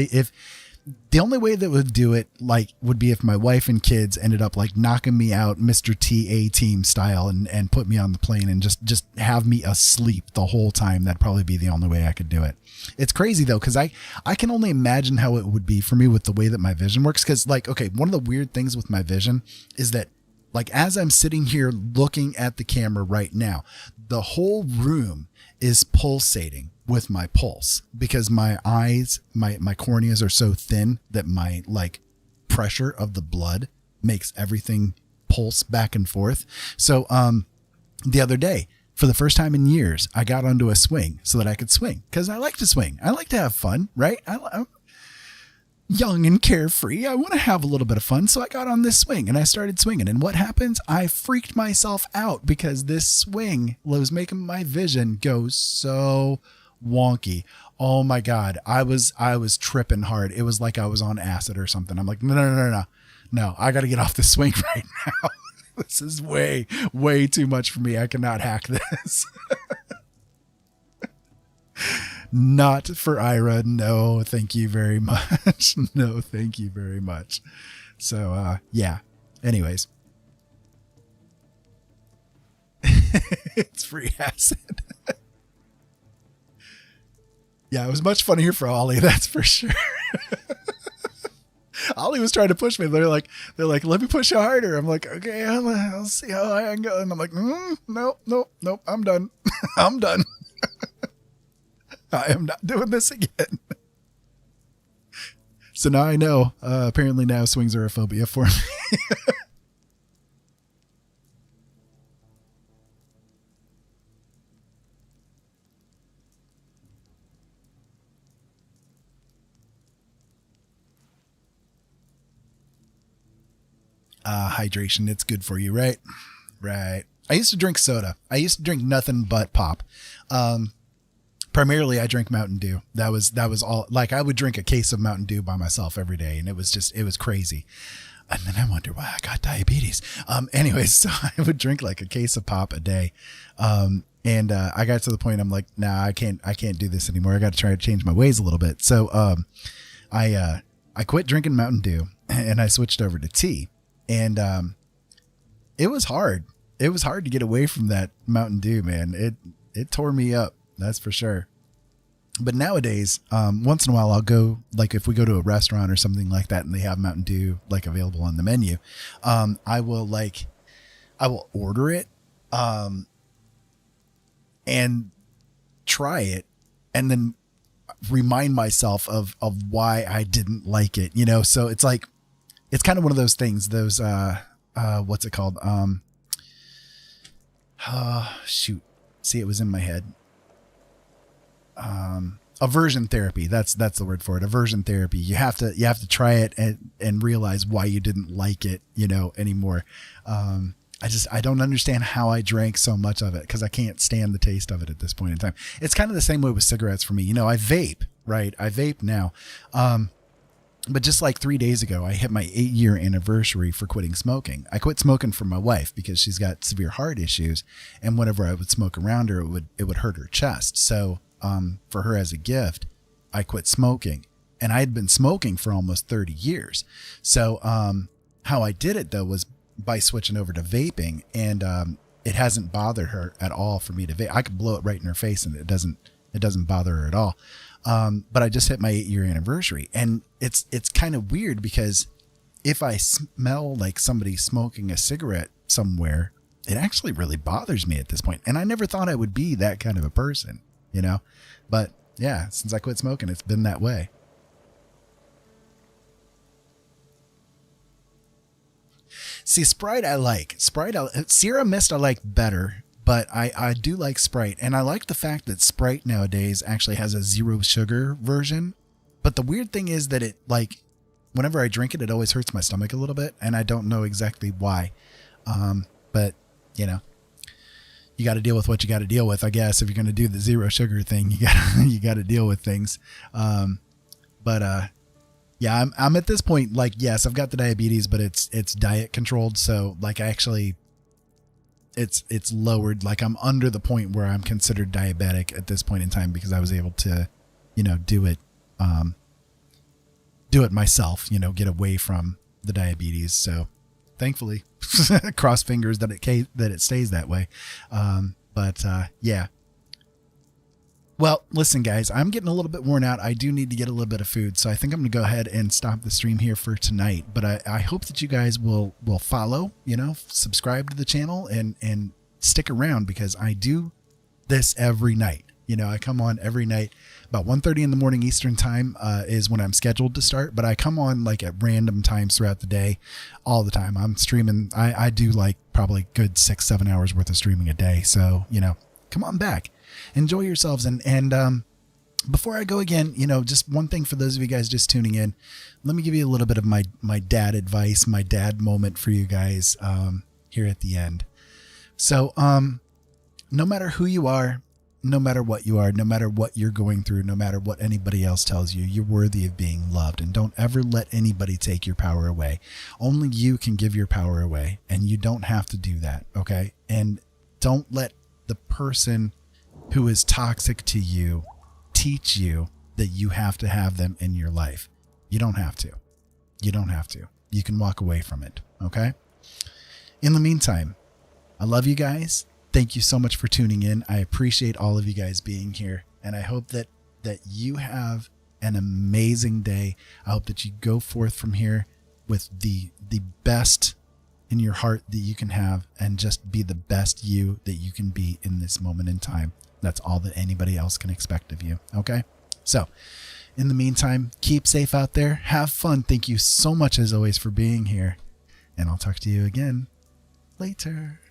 Speaker 1: the only way that would do it, like, would be if my wife and kids ended up, like, knocking me out Mr. T A-team style and put me on the plane and just have me asleep the whole time. That'd probably be the only way I could do it. It's crazy though, because I can only imagine how it would be for me with the way that my vision works. Because, like, okay, one of the weird things with my vision is that, like, as I'm sitting here looking at the camera right now, the whole room is pulsating with my pulse, because my eyes, my corneas are so thin that my, like, pressure of the blood makes everything pulse back and forth. So the other day, for the first time in years, I got onto a swing so that I could swing, because I like to swing. I like to have fun, right? I'm young and carefree. I want to have a little bit of fun. So I got on this swing and I started swinging. And what happens? I freaked myself out because this swing was making my vision go so wonky. Oh my God. I was tripping hard. It was like I was on acid or something. I'm like, no, I got to get off the swing right now. This is way, way too much for me. I cannot hack this. Not for Ira. No, thank you very much. No, thank you very much. So, yeah. Anyways. It's free acid. Yeah, it was much funnier for Ollie, that's for sure. Ollie was trying to push me. They're like, let me push you harder. I'm like, okay, I'll see how high I can go. And I'm like, nope, I'm done. I'm done. I am not doing this again. So now I know, apparently now swings are a phobia for me. Hydration, it's good for you, right? Right. I used to drink soda. I used to drink nothing but pop. Primarily I drank Mountain Dew. That was all. Like, I would drink a case of Mountain Dew by myself every day, and it was crazy. And then I wonder why I got diabetes. Anyways, so I would drink like a case of pop a day. And I got to the point I'm like, nah, I can't do this anymore. I got to try to change my ways a little bit. So, I quit drinking Mountain Dew and I switched over to tea. And it was hard. It was hard to get away from that Mountain Dew, man. It tore me up, that's for sure. But nowadays, once in a while, I'll go, like, if we go to a restaurant or something like that and they have Mountain Dew, like, available on the menu, I will order it and try it and then remind myself of why I didn't like it, So it's like, it's kind of one of those things, those, what's it called? Shoot. See, it was in my head. Aversion therapy. That's the word for it. Aversion therapy. You have to try it and realize why you didn't like it, anymore. I don't understand how I drank so much of it, because I can't stand the taste of it at this point in time. It's kind of the same way with cigarettes for me. I vape, right? I vape now. But just like 3 days ago, I hit my 8-year anniversary for quitting smoking. I quit smoking for my wife because she's got severe heart issues. And whenever I would smoke around her, it would hurt her chest. So, for her as a gift, I quit smoking, and I had been smoking for almost 30 years. So, how I did it though was by switching over to vaping, and, it hasn't bothered her at all for me to vape. I could blow it right in her face and it doesn't bother her at all. But I just hit my 8-year anniversary, and it's kind of weird because if I smell like somebody smoking a cigarette somewhere, it actually really bothers me at this point. And I never thought I would be that kind of a person, but yeah, since I quit smoking, it's been that way. See, Sprite I like. Sierra Mist I like better, but I do like Sprite. And I like the fact that Sprite nowadays actually has a zero sugar version. But the weird thing is that it, like, whenever I drink it, it always hurts my stomach a little bit. And I don't know exactly why. But, you know, you got to deal with what you got to deal with, I guess. If you're going to do the zero sugar thing, you got to deal with things. Yeah, I'm at this point, like, yes, I've got the diabetes, but it's diet controlled. So like, I actually, it's lowered. Like, I'm under the point where I'm considered diabetic at this point in time, because I was able to, you know, do it myself, you know, get away from the diabetes. So thankfully, cross fingers that it stays that way. Yeah. Well, listen, guys, I'm getting a little bit worn out. I do need to get a little bit of food. So I think I'm going to go ahead and stop the stream here for tonight. But I hope that you guys will follow, you know, subscribe to the channel and stick around, because I do this every night. You know, I come on every night about 1:30 in the morning Eastern time is when I'm scheduled to start. But I come on like at random times throughout the day, all the time. I'm streaming. I do like probably good 6-7 hours worth of streaming a day. So, you know, come on back. Enjoy yourselves. And before I go again, you know, just one thing for those of you guys just tuning in, let me give you a little bit of my dad advice, my dad moment for you guys here at the end. So no matter who you are, no matter what you are, no matter what you're going through, no matter what anybody else tells you, you're worthy of being loved. And don't ever let anybody take your power away. Only you can give your power away, and you don't have to do that. Okay. And don't let the person who is toxic to you teach you that you have to have them in your life. You don't have to. You don't have to. You can walk away from it. Okay. In the meantime, I love you guys. Thank you so much for tuning in. I appreciate all of you guys being here. And I hope that you have an amazing day. I hope that you go forth from here with the best in your heart that you can have, and just be the best you that you can be in this moment in time. That's all that anybody else can expect of you. Okay. So in the meantime, keep safe out there. Have fun. Thank you so much as always for being here, and I'll talk to you again later.